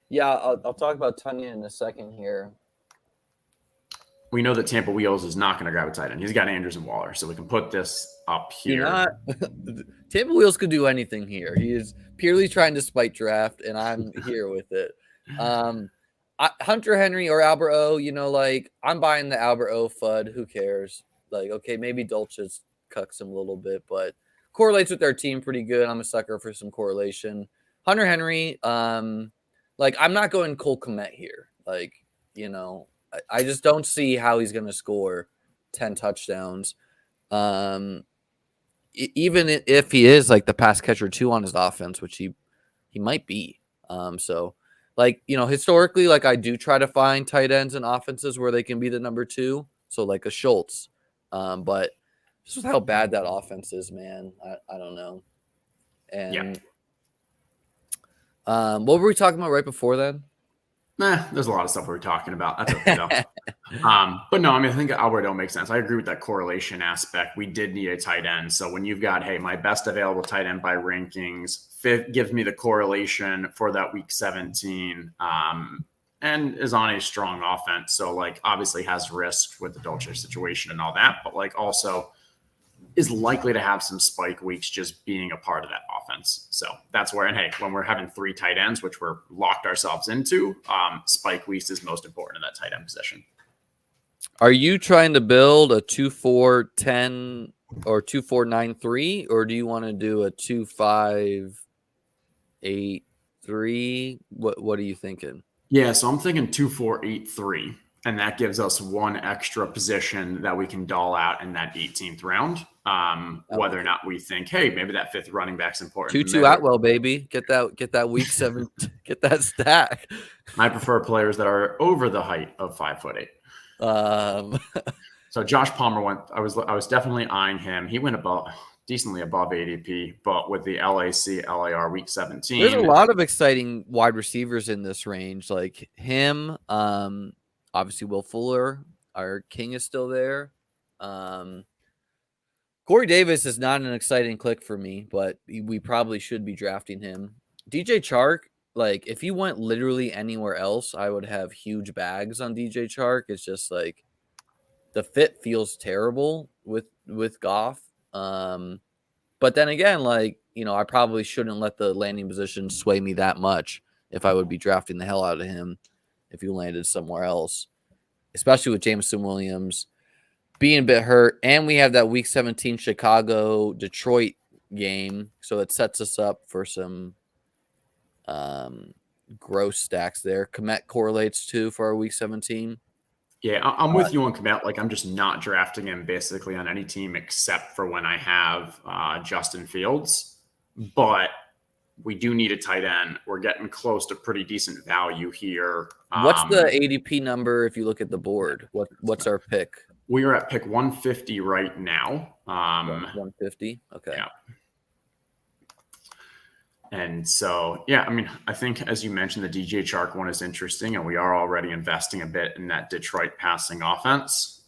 Yeah, I'll talk about Tunyon in a second here. We know that Tampa Wheels is not going to grab a tight end. He's got Andrews and Waller, so we can put this up here. Tampa Wheels could do anything here. He is purely trying to spite draft, and I'm here with it. Hunter Henry or Albert O, I'm buying the Albert O FUD. Who cares? Like, okay, maybe Dolch's cucks him a little bit, but correlates with their team pretty good. I'm a sucker for some correlation. Hunter Henry, I'm not going Cole Kmet here. I just don't see how he's going to score 10 touchdowns. Even if he is like the pass catcher 2 on his offense, which he might be. Historically, I do try to find tight ends and offenses where they can be the number 2. So like a Schultz. But just with how bad that offense is, man, I don't know. And what were we talking about right before then? There's a lot of stuff we were talking about. That's okay, though. But no, I think Alberto makes sense. I agree with that correlation aspect. We did need a tight end. So when you've got, my best available tight end by rankings, gives me the correlation for that week 17, and is on a strong offense. So, obviously has risk with the Dolce situation and all that, but, also is likely to have some spike weeks just being a part of that offense. So that's where, when we're having 3 tight ends, which we're locked ourselves into, spike weeks is most important in that tight end position. Are you trying to build a 2-4-10 or 2-4-9-3, or do you want to do a 2-5-8-3? What are you thinking? Yeah, so I'm thinking 2-4-8-3. And that gives us 1 extra position that we can doll out in that 18th round. Whether or not we think, maybe that 5th running back's important. 2-2 Atwell, baby. Get that week 7, get that stack. I prefer players that are over the height of 5'8". So Josh Palmer I was definitely eyeing him. He went decently above ADP, but with the LAR week 17. There's a lot of exciting wide receivers in this range, like him. Obviously, Will Fuller, our king, is still there. Corey Davis is not an exciting click for me, but we probably should be drafting him. DJ Chark, if he went literally anywhere else, I would have huge bags on DJ Chark. It's just the fit feels terrible with Goff. But then again, I probably shouldn't let the landing position sway me that much if I would be drafting the hell out of him if you landed somewhere else, especially with Jameson Williams being a bit hurt. And we have that week 17 Chicago-Detroit game. So it sets us up for some gross stacks there. Komet correlates too for our week 17. Yeah, I'm with you on Komet. I'm just not drafting him basically on any team except for when I have Justin Fields. But we do need a tight end. We're getting close to pretty decent value here. What's the ADP number if you look at the board? What's our pick? We are at pick 150 right now. 150? Okay. Yeah. And so, I think as you mentioned, the DJ Chark one is interesting, and we are already investing a bit in that Detroit passing offense.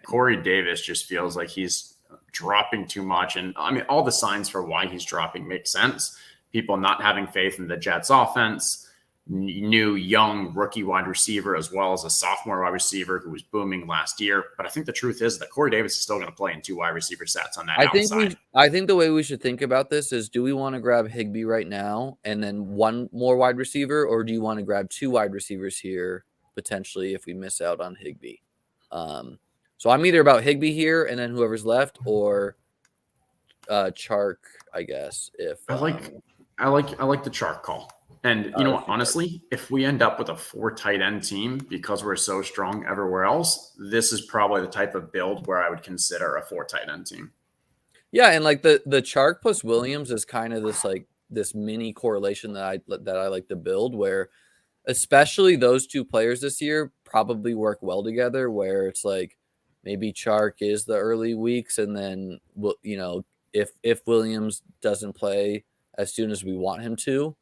Corey Davis just feels like he's dropping too much. And all the signs for why he's dropping make sense. People not having faith in the Jets offense, new young rookie wide receiver as well as a sophomore wide receiver who was booming last year. But I think the truth is that Corey Davis is still going to play in 2 wide receiver sets on that outside. I think the way we should think about this is, do we want to grab Higbee right now and then one more wide receiver, or do you want to grab 2 wide receivers here potentially if we miss out on Higbee? So I'm either about Higbee here and then whoever's left, or Chark, I guess. If I like the Chark call. And you know what, honestly, if we end up with a 4 tight end team because we're so strong everywhere else, this is probably the type of build where I would consider a 4 tight end team. Yeah, and like the Chark plus Williams is kind of this mini correlation that I like to build, where especially those 2 players this year probably work well together, where it's like maybe Chark is the early weeks, and then if Williams doesn't play as soon as we want him to,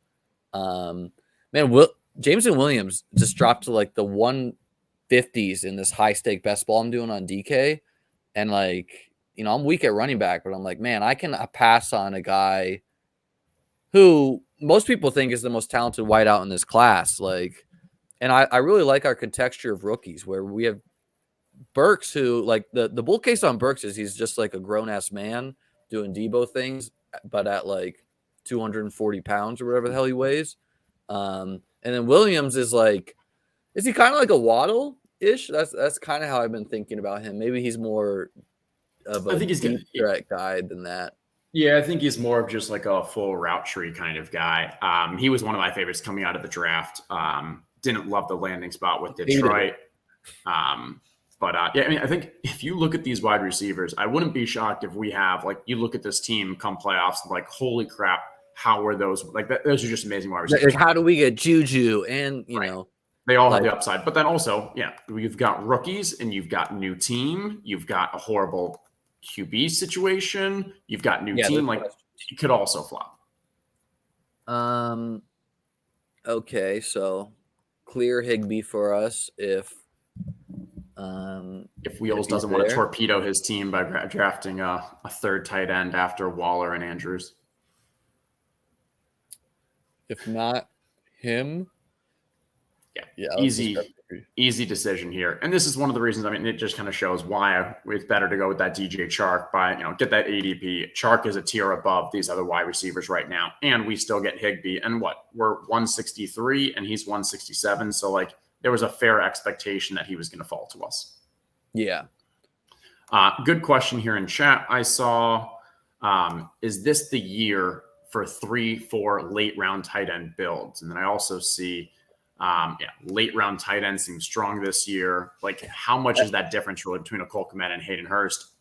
Jameson Williams just dropped to like the 150s in this high stake best ball I'm doing on DK, and like, I'm weak at running back, but I'm like, man, I can pass on a guy who most people think is the most talented wideout in this class. Like, and I really like our contexture of rookies, where we have Burks, who, like, the bull case on Burks is he's just like a grown ass man doing Debo things, but at like 240 pounds or whatever the hell he weighs. And then Williams is he kind of like a Waddle ish? That's kind of how I've been thinking about him. Maybe he's more of a deep threat guy than that. Yeah, I think he's more of just like a full route tree kind of guy. He was one of my favorites coming out of the draft. Didn't love the landing spot with Detroit. Yeah, I mean, I think if you look at these wide receivers, I wouldn't be shocked if we have, like, you look at this team come playoffs, and like, holy crap, how are those? Like, those are just amazing wide receivers. Like, how do we get Juju? And, you know, they all have the upside. But then also, yeah, you've got rookies and you've got new team. You've got a horrible QB situation. You've got new team. Like, it could also flop. Okay, so clear Higbee for us if Wheels doesn't want to torpedo his team by drafting a 3rd tight end after Waller and Andrews. If not him, yeah, easy decision here. And this is one of the reasons, I mean, it just kind of shows why it's better to go with that DJ Chark get that ADP. Chark is a tier above these other wide receivers right now. And we still get Higbee. And we're 163 and he's 167. So, like, there was a fair expectation that he was going to fall to us. Yeah. Good question here in chat. I saw, is this the year for 3-4 late round tight end builds? And then I also see, late round tight end seems strong this year. Like, how much is that difference really between a Cole Kmet and Hayden Hurst?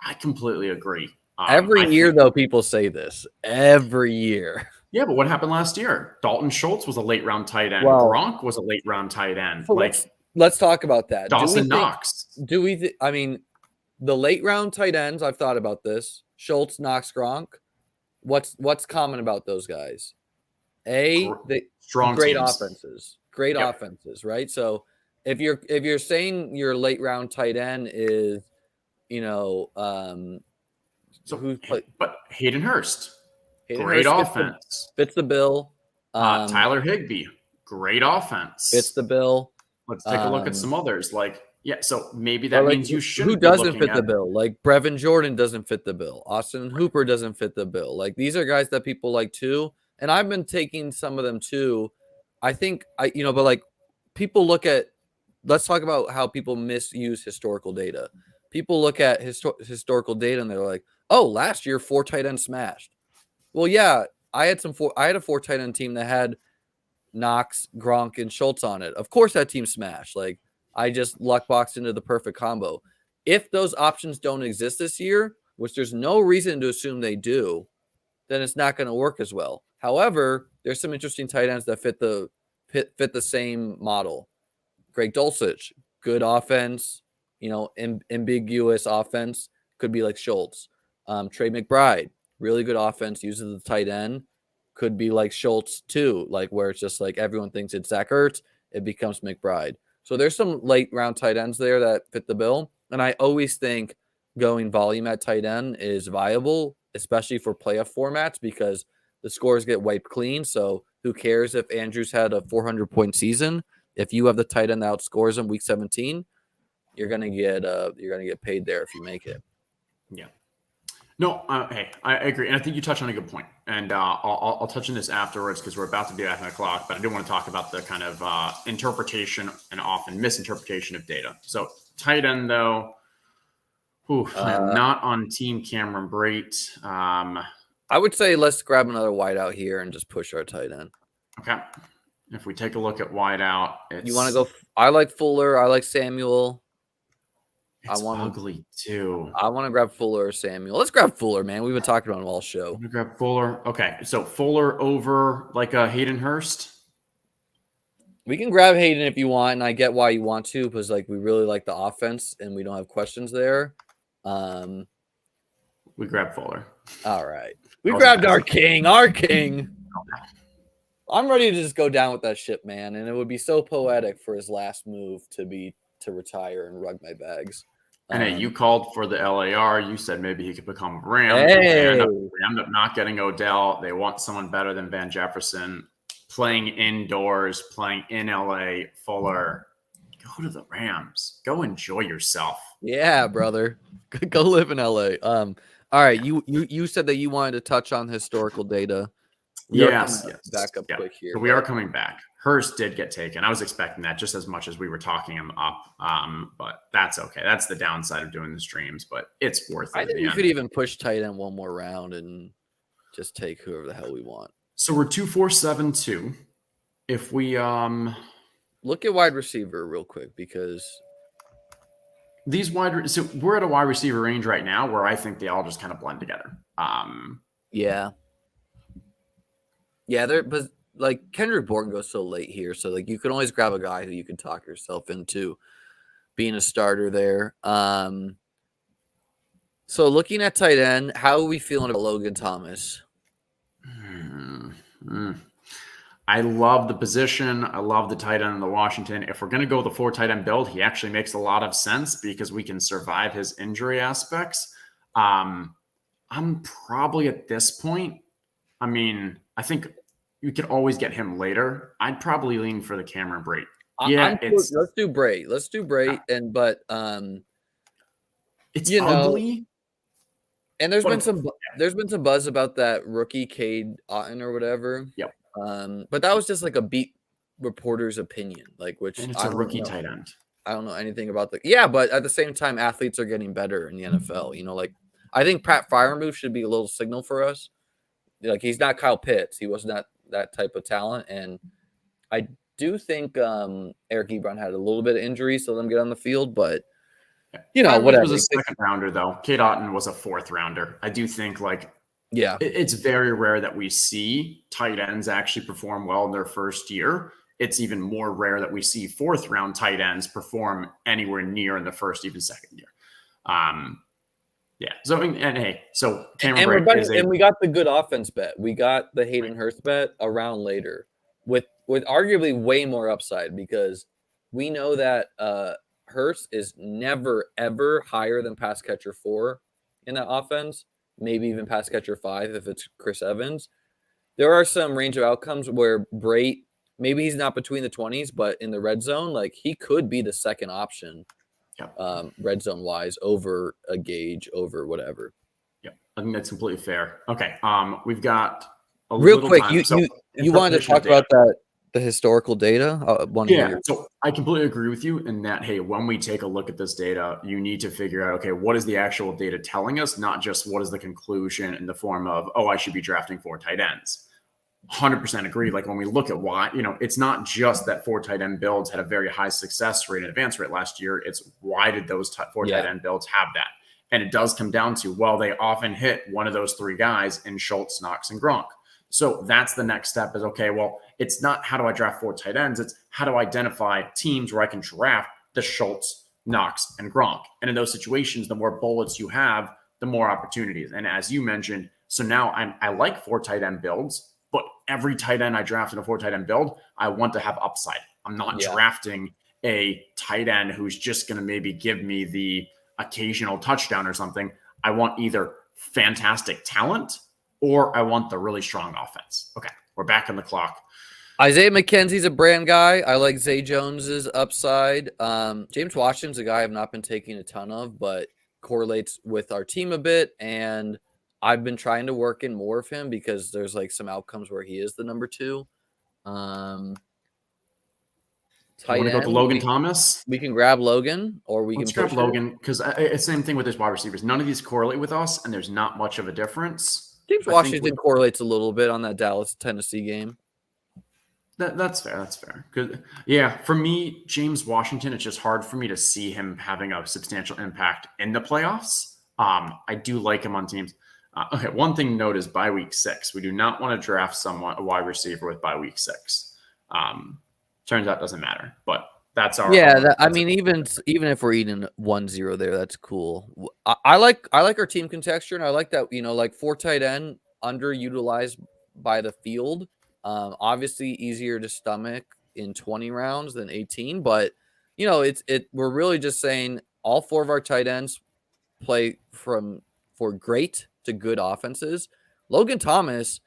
I completely agree. Every year, though, people say this. Every year. Yeah, but what happened last year? Dalton Schultz was a late round tight end. Gronk was a late round tight end. So let's talk about that. Dawson Knox. I mean, the late round tight ends, I've thought about this. Schultz, Knox, Gronk. What's common about those guys? Strong great teams. offenses. Great offenses, right? So if you're saying your late round tight end is, but Hayden Hurst. Great offense. Fits the bill. Tyler Higbee. Great offense. Fits the bill. Let's take a look at some others. So maybe that means you should. Who doesn't fit the bill? Like, Brevin Jordan doesn't fit the bill. Austin Hooper doesn't fit the bill. Like, these are guys that people like too. And I've been taking some of them too. I think but like, people look at, let's talk about how people misuse historical data. People look at historical data and they're like, oh, last year 4 tight ends smashed. Well, yeah, I had a 4 tight end team that had Knox, Gronk, and Schultz on it. Of course that team smashed. Like, I just luck boxed into the perfect combo. If those options don't exist this year, which there's no reason to assume they do, then it's not going to work as well. However, there's some interesting tight ends that fit the same model. Greg Dulcich, good offense, ambiguous offense, could be like Schultz. Trey McBride, really good offense, uses the tight end, could be like Schultz too, like where it's just like everyone thinks it's Zach Ertz, it becomes McBride. So there's some late round tight ends there that fit the bill. And I always think going volume at tight end is viable, especially for playoff formats, because the scores get wiped clean. So Who cares if Andrews had a 400-point season? If you have the tight end that outscores him week 17, you're gonna get paid there if you make it. Yeah. No, hey, I agree, and I think you touched on a good point. And I'll touch on this afterwards because we're about to be at 10 o'clock. But I do want to talk about the kind of interpretation and often misinterpretation of data. So tight end, though, I'm not on Team Cameron Brate. I would say let's grab another wideout here and just push our tight end. Okay. If we take a look at wideout, you want to go? I like Fuller. I like Samuel. It's ugly too. I want to grab Fuller or Samuel. Let's grab Fuller, man. We've been talking about him all show. I'm gonna grab Fuller. Okay, so Fuller over like a Hayden Hurst. We can grab Hayden if you want, and I get why you want to, because like we really like the offense and we don't have questions there. We grab Fuller. All right, we grabbed our king. Our king. I'm ready to just go down with that ship, man, and it would be so poetic for his last move to retire and rug my bags. And hey, you called for the LAR. You said maybe he could become a Ram. Hey. They end up not getting Odell. They want someone better than Van Jefferson. Playing indoors, playing in LA. Fuller, go to the Rams. Go enjoy yourself. Yeah, brother. Go live in LA. All right. You said that you wanted to touch on historical data. Yes. Back up quick here. So we are coming back. Hurst did get taken. I was expecting that just as much as we were talking him up. But that's okay. That's the downside of doing the streams, but it's worth it. I think we could even push tight end one more round and just take whoever the hell we want. So we're 2-4-7-2. If we look at wide receiver real quick, because these so we're at a wide receiver range right now where I think they all just kind of blend together. Yeah, but like Kendrick Bourne goes so late here, so like you can always grab a guy who you can talk yourself into being a starter there. So looking at tight end, how are we feeling about Logan Thomas? I love the position. I love the tight end in the Washington. If we're going to go with the 4 tight end build, he actually makes a lot of sense because we can survive his injury aspects. I'm probably at this point. I mean, I think you could always get him later. I'd probably lean for the Cameron Brate. Yeah, let's do Brate. Let's do Brate, but it's ugly. And there's been some buzz about that rookie Cade Otton or whatever. Yep. But that was just like a beat reporter's opinion, like and it's a rookie tight end. I don't know anything about but at the same time, athletes are getting better in the NFL. You know, like I think Pat Freiermuth should be a little signal for us. Like he's not Kyle Pitts. He was not that type of talent. And I do think Eric Ebron had a little bit of injury, so let him get on the field. But you know, whatever. He was a 2nd rounder though. Cade Otton was a 4th rounder. I do think it's very rare that we see tight ends actually perform well in their first year. It's even more rare that we see 4th round tight ends perform anywhere near in the first, even 2nd year. Yeah. So so Cameron Brate and we got the good offense bet. We got the Hayden Hurst bet a round later with arguably way more upside because we know that Hurst is never ever higher than pass catcher 4 in that offense. Maybe even pass catcher 5 if it's Chris Evans. There are some range of outcomes where Brate, maybe he's not between the 20s, but in the red zone, like he could be the 2nd option. Red zone wise over a Gage, over whatever. Yeah, I think that's completely fair. Okay, we've got a real little quick. time. You wanted to talk about the historical data? So I completely agree with you in that. Hey, when we take a look at this data, you need to figure out what is the actual data telling us, not just what is the conclusion in the form of I should be drafting 4 tight ends. 100% agree. Like when we look at why, it's not just that 4 tight end builds had a very high success rate and advance rate last year. It's why did those 4 tight end builds have that? And it does come down to, they often hit one of those 3 guys in Schultz, Knox, and Gronk. So that's the next step is, it's not how do I draft 4 tight ends? It's how do I identify teams where I can draft the Schultz, Knox, and Gronk? And in those situations, the more bullets you have, the more opportunities. And as you mentioned, so now I like 4 tight end builds, but every tight end I draft in a 4 tight end build, I want to have upside. I'm not drafting a tight end who's just going to maybe give me the occasional touchdown or something. I want either fantastic talent or I want the really strong offense. Okay. we're back on the clock. Isaiah McKenzie's a brand guy. I like Zay Jones's upside. James Washington's a guy I've not been taking a ton of, but correlates with our team a bit. And I've been trying to work in more of him because there's like some outcomes where he is the number 2. Want Tight to go end, to Logan Thomas? we can grab Logan, or Let's can grab push Logan, because same thing with his wide receivers. None of these correlate with us, and there's not much of a difference. James Washington correlates a little bit on that Dallas-Tennessee game. That's fair. That's fair. Good. Yeah, for me, James Washington, it's just hard for me to see him having a substantial impact in the playoffs. I do like him on teams. Okay, one thing to note is by week 6, we do not want to draft a wide receiver with by week 6. Turns out it doesn't matter, but that's our even if we're eating 1-0 there, that's cool. I like our team contexture, and I like that, like 4 tight end underutilized by the field. Obviously easier to stomach in 20 rounds than 18, but we're really just saying all 4 of our tight ends play for great to good offenses. Logan Thomas,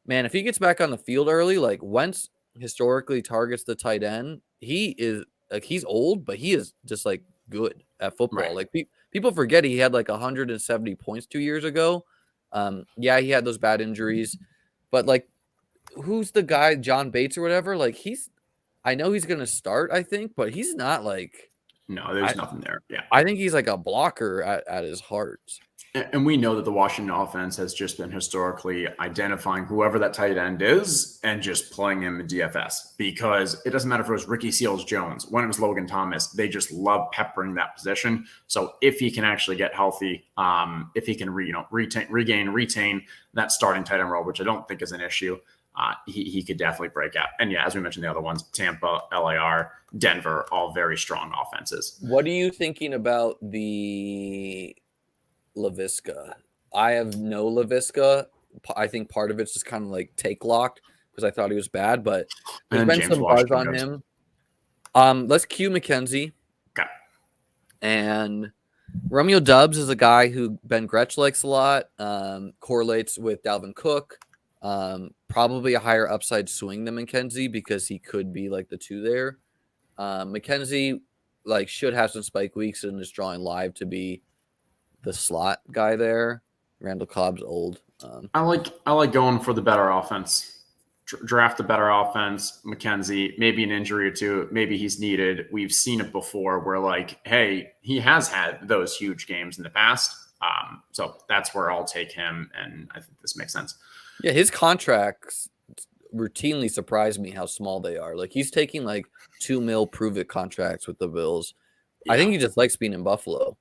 man, if he gets back on the field early, like Wentz historically targets the tight end, he is like, he's old, but he is just like good at football. Right. Like people forget he had like 170 points 2 years ago. Yeah, he had those bad injuries, but like, who's the guy, John Bates or whatever? Like I know he's going to start, I think, but he's not like, no, there's nothing there. Yeah. I think he's like a blocker at his heart. And we know that the Washington offense has just been historically identifying whoever that tight end is and just playing him in DFS, because it doesn't matter if it was Ricky Seals-Jones. When it was Logan Thomas, they just love peppering that position. So if he can actually get healthy, if he can retain that starting tight end role, which I don't think is an issue, he could definitely break out. And yeah, as we mentioned, the other ones, Tampa, LAR, Denver, all very strong offenses. What are you thinking about the LaVisca? I have no LaVisca. I think part of it's just kind of like take locked because I thought he was bad, but there's been some buzz on him. Let's cue McKenzie. Okay. And Romeo Doubs is a guy who Ben Gretsch likes a lot. Correlates with Dalvin Cook. Probably a higher upside swing than McKenzie because he could be like the 2 there. McKenzie like should have some spike weeks and is drawing live to be the slot guy there. Randall Cobb's old. I like going for the better offense. Draft the better offense. McKenzie, maybe an injury or 2, maybe he's needed. We've seen it before where like, hey, he has had those huge games in the past. So that's where I'll take him, and I think this makes sense. Yeah, his contracts routinely surprise me how small they are. Like he's taking like $2 million prove-it contracts with the Bills. Yeah. I think he just likes being in Buffalo.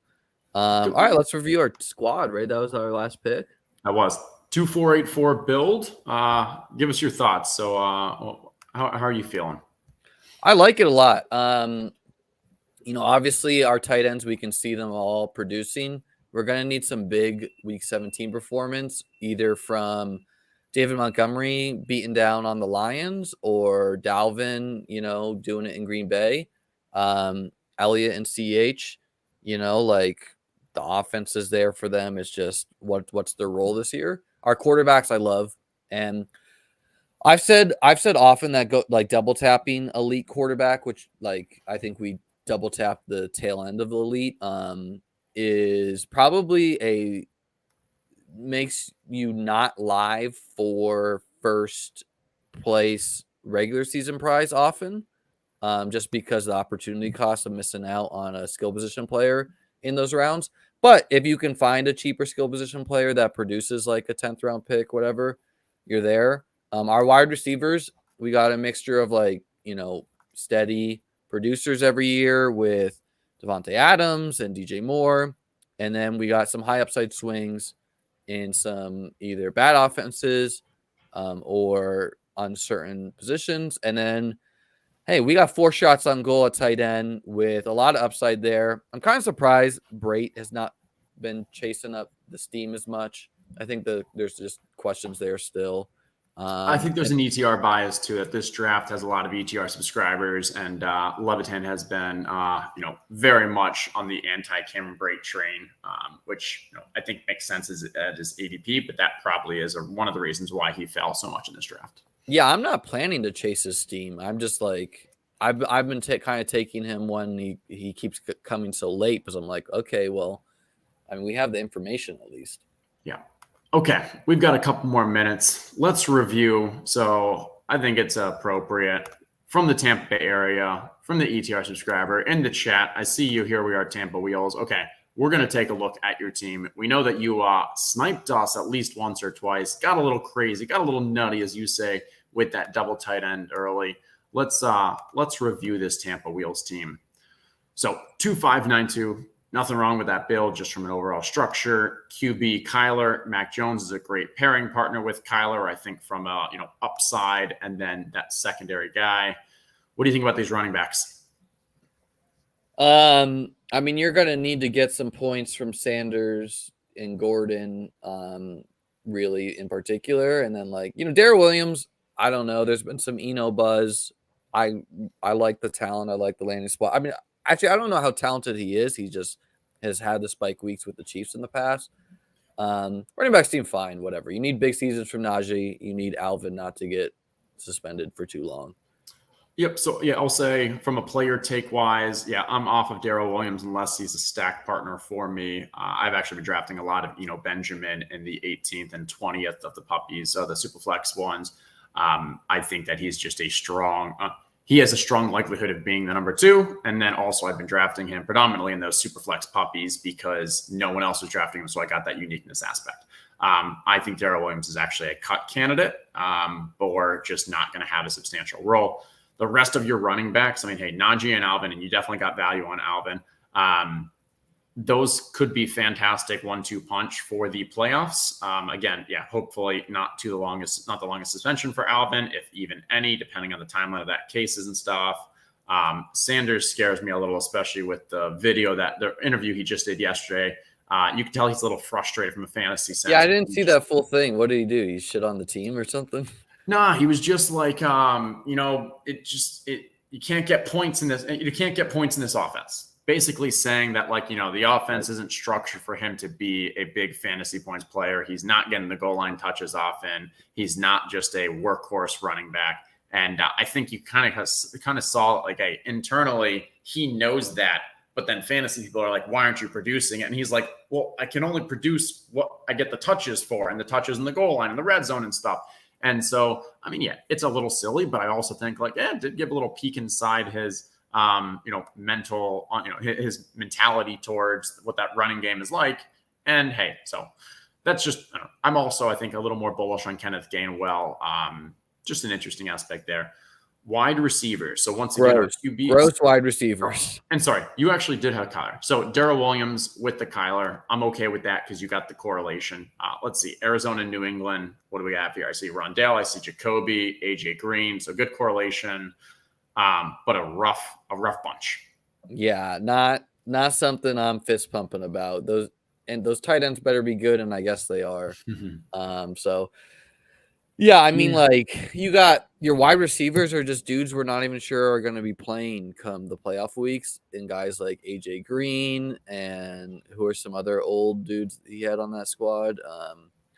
All right, let's review our squad, right? That was our last pick. That was 2484 build. Give us your thoughts. So how are you feeling? I like it a lot. Obviously our tight ends, we can see them all producing. We're going to need some big week 17 performance, either from David Montgomery beating down on the Lions or Dalvin, doing it in Green Bay. Elliott and CH, like the offense is there for them. It's just what's their role this year. Our quarterbacks I love. And I've said often that go like double tapping elite quarterback, which like I think we double tap the tail end of the elite, is probably makes you not live for first place regular season prize often, just because the opportunity cost of missing out on a skill position player in those rounds. But if you can find a cheaper skill position player that produces like a 10th round pick, whatever, you're there. Our wide receivers, we got a mixture of like, steady producers every year with Devontae Adams and DJ Moore. And then we got some high upside swings in some either bad offenses or uncertain positions. And then, hey, we got 4 shots on goal at tight end with a lot of upside there. I'm kind of surprised Brait has not been chasing up the steam as much. I think there's just questions there still. I think there's an ETR bias to it. This draft has a lot of ETR subscribers, and Levitan has been, very much on the anti-Cameron Brate train, which I think makes sense at his ADP, but that probably is one of the reasons why he fell so much in this draft. Yeah, I'm not planning to chase his steam. I'm just like I've been kind of taking him when he keeps coming so late because I'm like, okay, well, I mean, we have the information at least. Yeah. Okay, we've got a couple more minutes. Let's review. So I think it's appropriate from the Tampa Bay area, from the ETR subscriber in the chat. I see you. Here we are, Tampa Wheels. Okay, we're going to take a look at your team. We know that you sniped us at least once or twice. Got a little crazy, got a little nutty, as you say, with that double tight end early. Let's review this Tampa Wheels team. So 2-5-9-2. Nothing wrong with that build, just from an overall structure. QB Kyler, Mac Jones is a great pairing partner with Kyler, I think, from a upside, and then that secondary guy. What do you think about these running backs? I mean, you're gonna need to get some points from Sanders and Gordon, really in particular, and then Darrell Williams. I don't know. There's been some buzz. I like the talent. I like the landing spot. I mean, actually, I don't know how talented he is. He just has had the spike weeks with the Chiefs in the past. Running backs seem fine, whatever. You need big seasons from Najee. You need Alvin not to get suspended for too long. Yep. So, yeah, I'll say from a player take wise, yeah, I'm off of Darrell Williams unless he's a stack partner for me. I've actually been drafting a lot of, Benjamin in the 18th and 20th of the puppies, the Superflex ones. I think that he's just he has a strong likelihood of being the number 2. And then also I've been drafting him predominantly in those Superflex puppies because no one else was drafting him. So I got that uniqueness aspect. I think Darrell Williams is actually a cut candidate, or just not going to have a substantial role. The rest of your running backs, I mean, hey, Najee and Alvin, and you definitely got value on Alvin. Those could be fantastic 1-2 punch for the playoffs. Again, yeah, hopefully not the longest suspension for Alvin, if even any, depending on the timeline of that cases and stuff. Sanders scares me a little, especially with the interview he just did yesterday. You can tell he's a little frustrated from a fantasy sense. Yeah, I didn't see that full thing. What did he do? He shit on the team or something? Nah, he was just like, you can't get points in this. You can't get points in this offense. Basically saying that, the offense isn't structured for him to be a big fantasy points player. He's not getting the goal line touches often. He's not just a workhorse running back. And I think you kind of saw internally he knows that. But then fantasy people are like, why aren't you producing it? And he's like, well, I can only produce what I get the touches for, and the touches in the goal line and the red zone and stuff. And so, I mean, yeah, it's a little silly, but I also think it did give a little peek inside his, mental, his mentality towards what that running game is like. And hey, so that's just, I'm also, I think, a little more bullish on Kenneth Gainwell. Just an interesting aspect there. Wide receivers. So once again, gross wide receivers. And sorry, you actually did have Kyler. So Darrell Williams with the Kyler. I'm okay with that because you got the correlation. Let's see. Arizona, New England. What do we have here? I see Rondale. I see Jacoby, AJ Green. So good correlation, but a rough bunch. Yeah, not something I'm fist pumping about. Those tight ends better be good, and I guess they are. So. Yeah, I mean, you got your wide receivers are just dudes we're not even sure are going to be playing come the playoff weeks, and guys like AJ Green and who are some other old dudes that he had on that squad.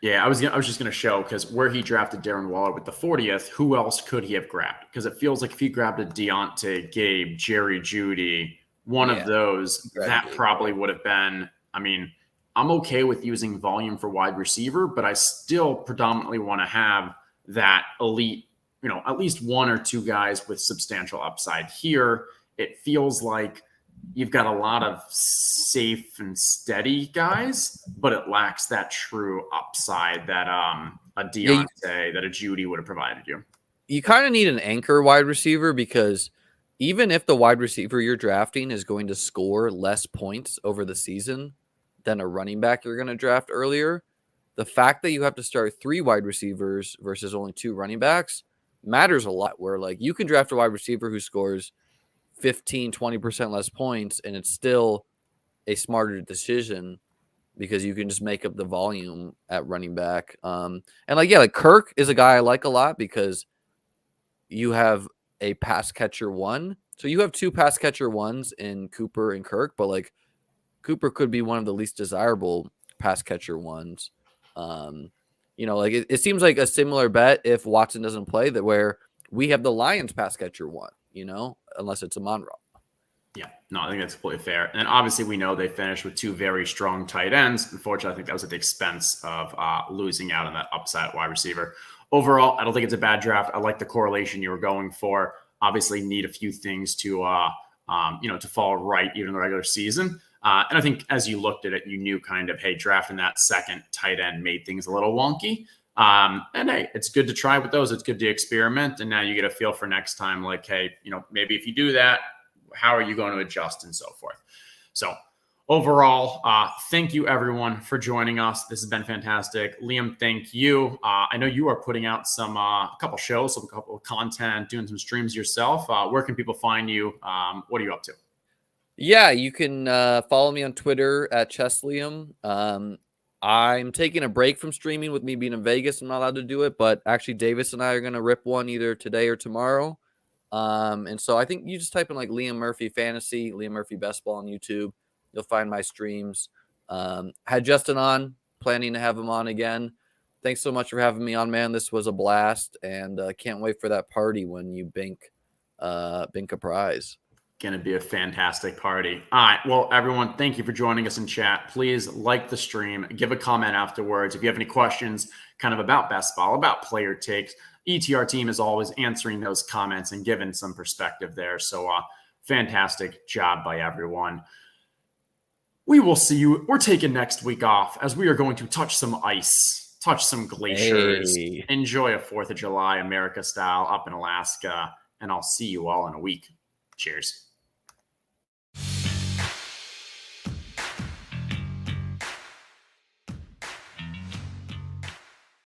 Yeah, I was just going to show because where he drafted Darren Waller with the 40th, who else could he have grabbed? Because it feels like if he grabbed a Deontay, Gabe, Jerry Jeudy, one of those, that probably would have been. I mean, I'm okay with using volume for wide receiver, but I still predominantly want to have that elite, at least 1 or 2 guys with substantial upside. Here, it feels like you've got a lot of safe and steady guys, but it lacks that true upside that a Deontay, that a Jeudy would have provided you. You kind of need an anchor wide receiver because even if the wide receiver you're drafting is going to score less points over the season than a running back you're going to draft earlier, the fact that you have to start 3 wide receivers versus only 2 running backs matters a lot, where you can draft a wide receiver who scores 15-20% less points and it's still a smarter decision because you can just make up the volume at running back. Kirk is a guy I like a lot because you have a pass catcher 1. So you have 2 pass catcher 1s in Cooper and Kirk, but Cooper could be one of the least desirable pass catcher 1s. You know, like it seems like a similar bet if Watson doesn't play, that where we have the Lions pass catcher one, you know, unless it's a Monroe. Yeah, no, I think that's completely fair. And obviously, we know they finished with two very strong tight ends. Unfortunately, I think that was at the expense of losing out on that upside wide receiver. Overall, I don't think it's a bad draft. I like the correlation you were going for. Obviously, need a few things to to fall right even in the regular season. And I think as you looked at it, you knew kind of, hey, drafting that second tight end made things a little wonky. And hey, it's good to try with those. It's good to experiment. And now you get a feel for next time, like, hey, maybe if you do that, how are you going to adjust and so forth. So overall, thank you everyone for joining us. This has been fantastic. Liam, thank you. I know you are putting out a couple shows, a couple of content, doing some streams yourself. Where can people find you? What are you up to? Yeah, you can follow me on Twitter at ChessLiam. I'm taking a break from streaming with me being in Vegas. I'm not allowed to do it, but actually Davis and I are going to rip one either today or tomorrow. And so I think you just type in like Liam Murphy Fantasy, Liam Murphy Best Ball on YouTube. You'll find my streams. Had Justin on, planning to have him on again. Thanks so much for having me on, man. This was a blast, and can't wait for that party when you bink a prize. Going to be a fantastic party. All right. Well, everyone, thank you for joining us in chat. Please like the stream, give a comment afterwards. If you have any questions kind of about best ball, about player takes, ETR team is always answering those comments and giving some perspective there. So fantastic job by everyone. We will see you. We're taking next week off as we are going to touch some ice, touch some glaciers, enjoy a 4th of July America style up in Alaska. And I'll see you all in a week. Cheers.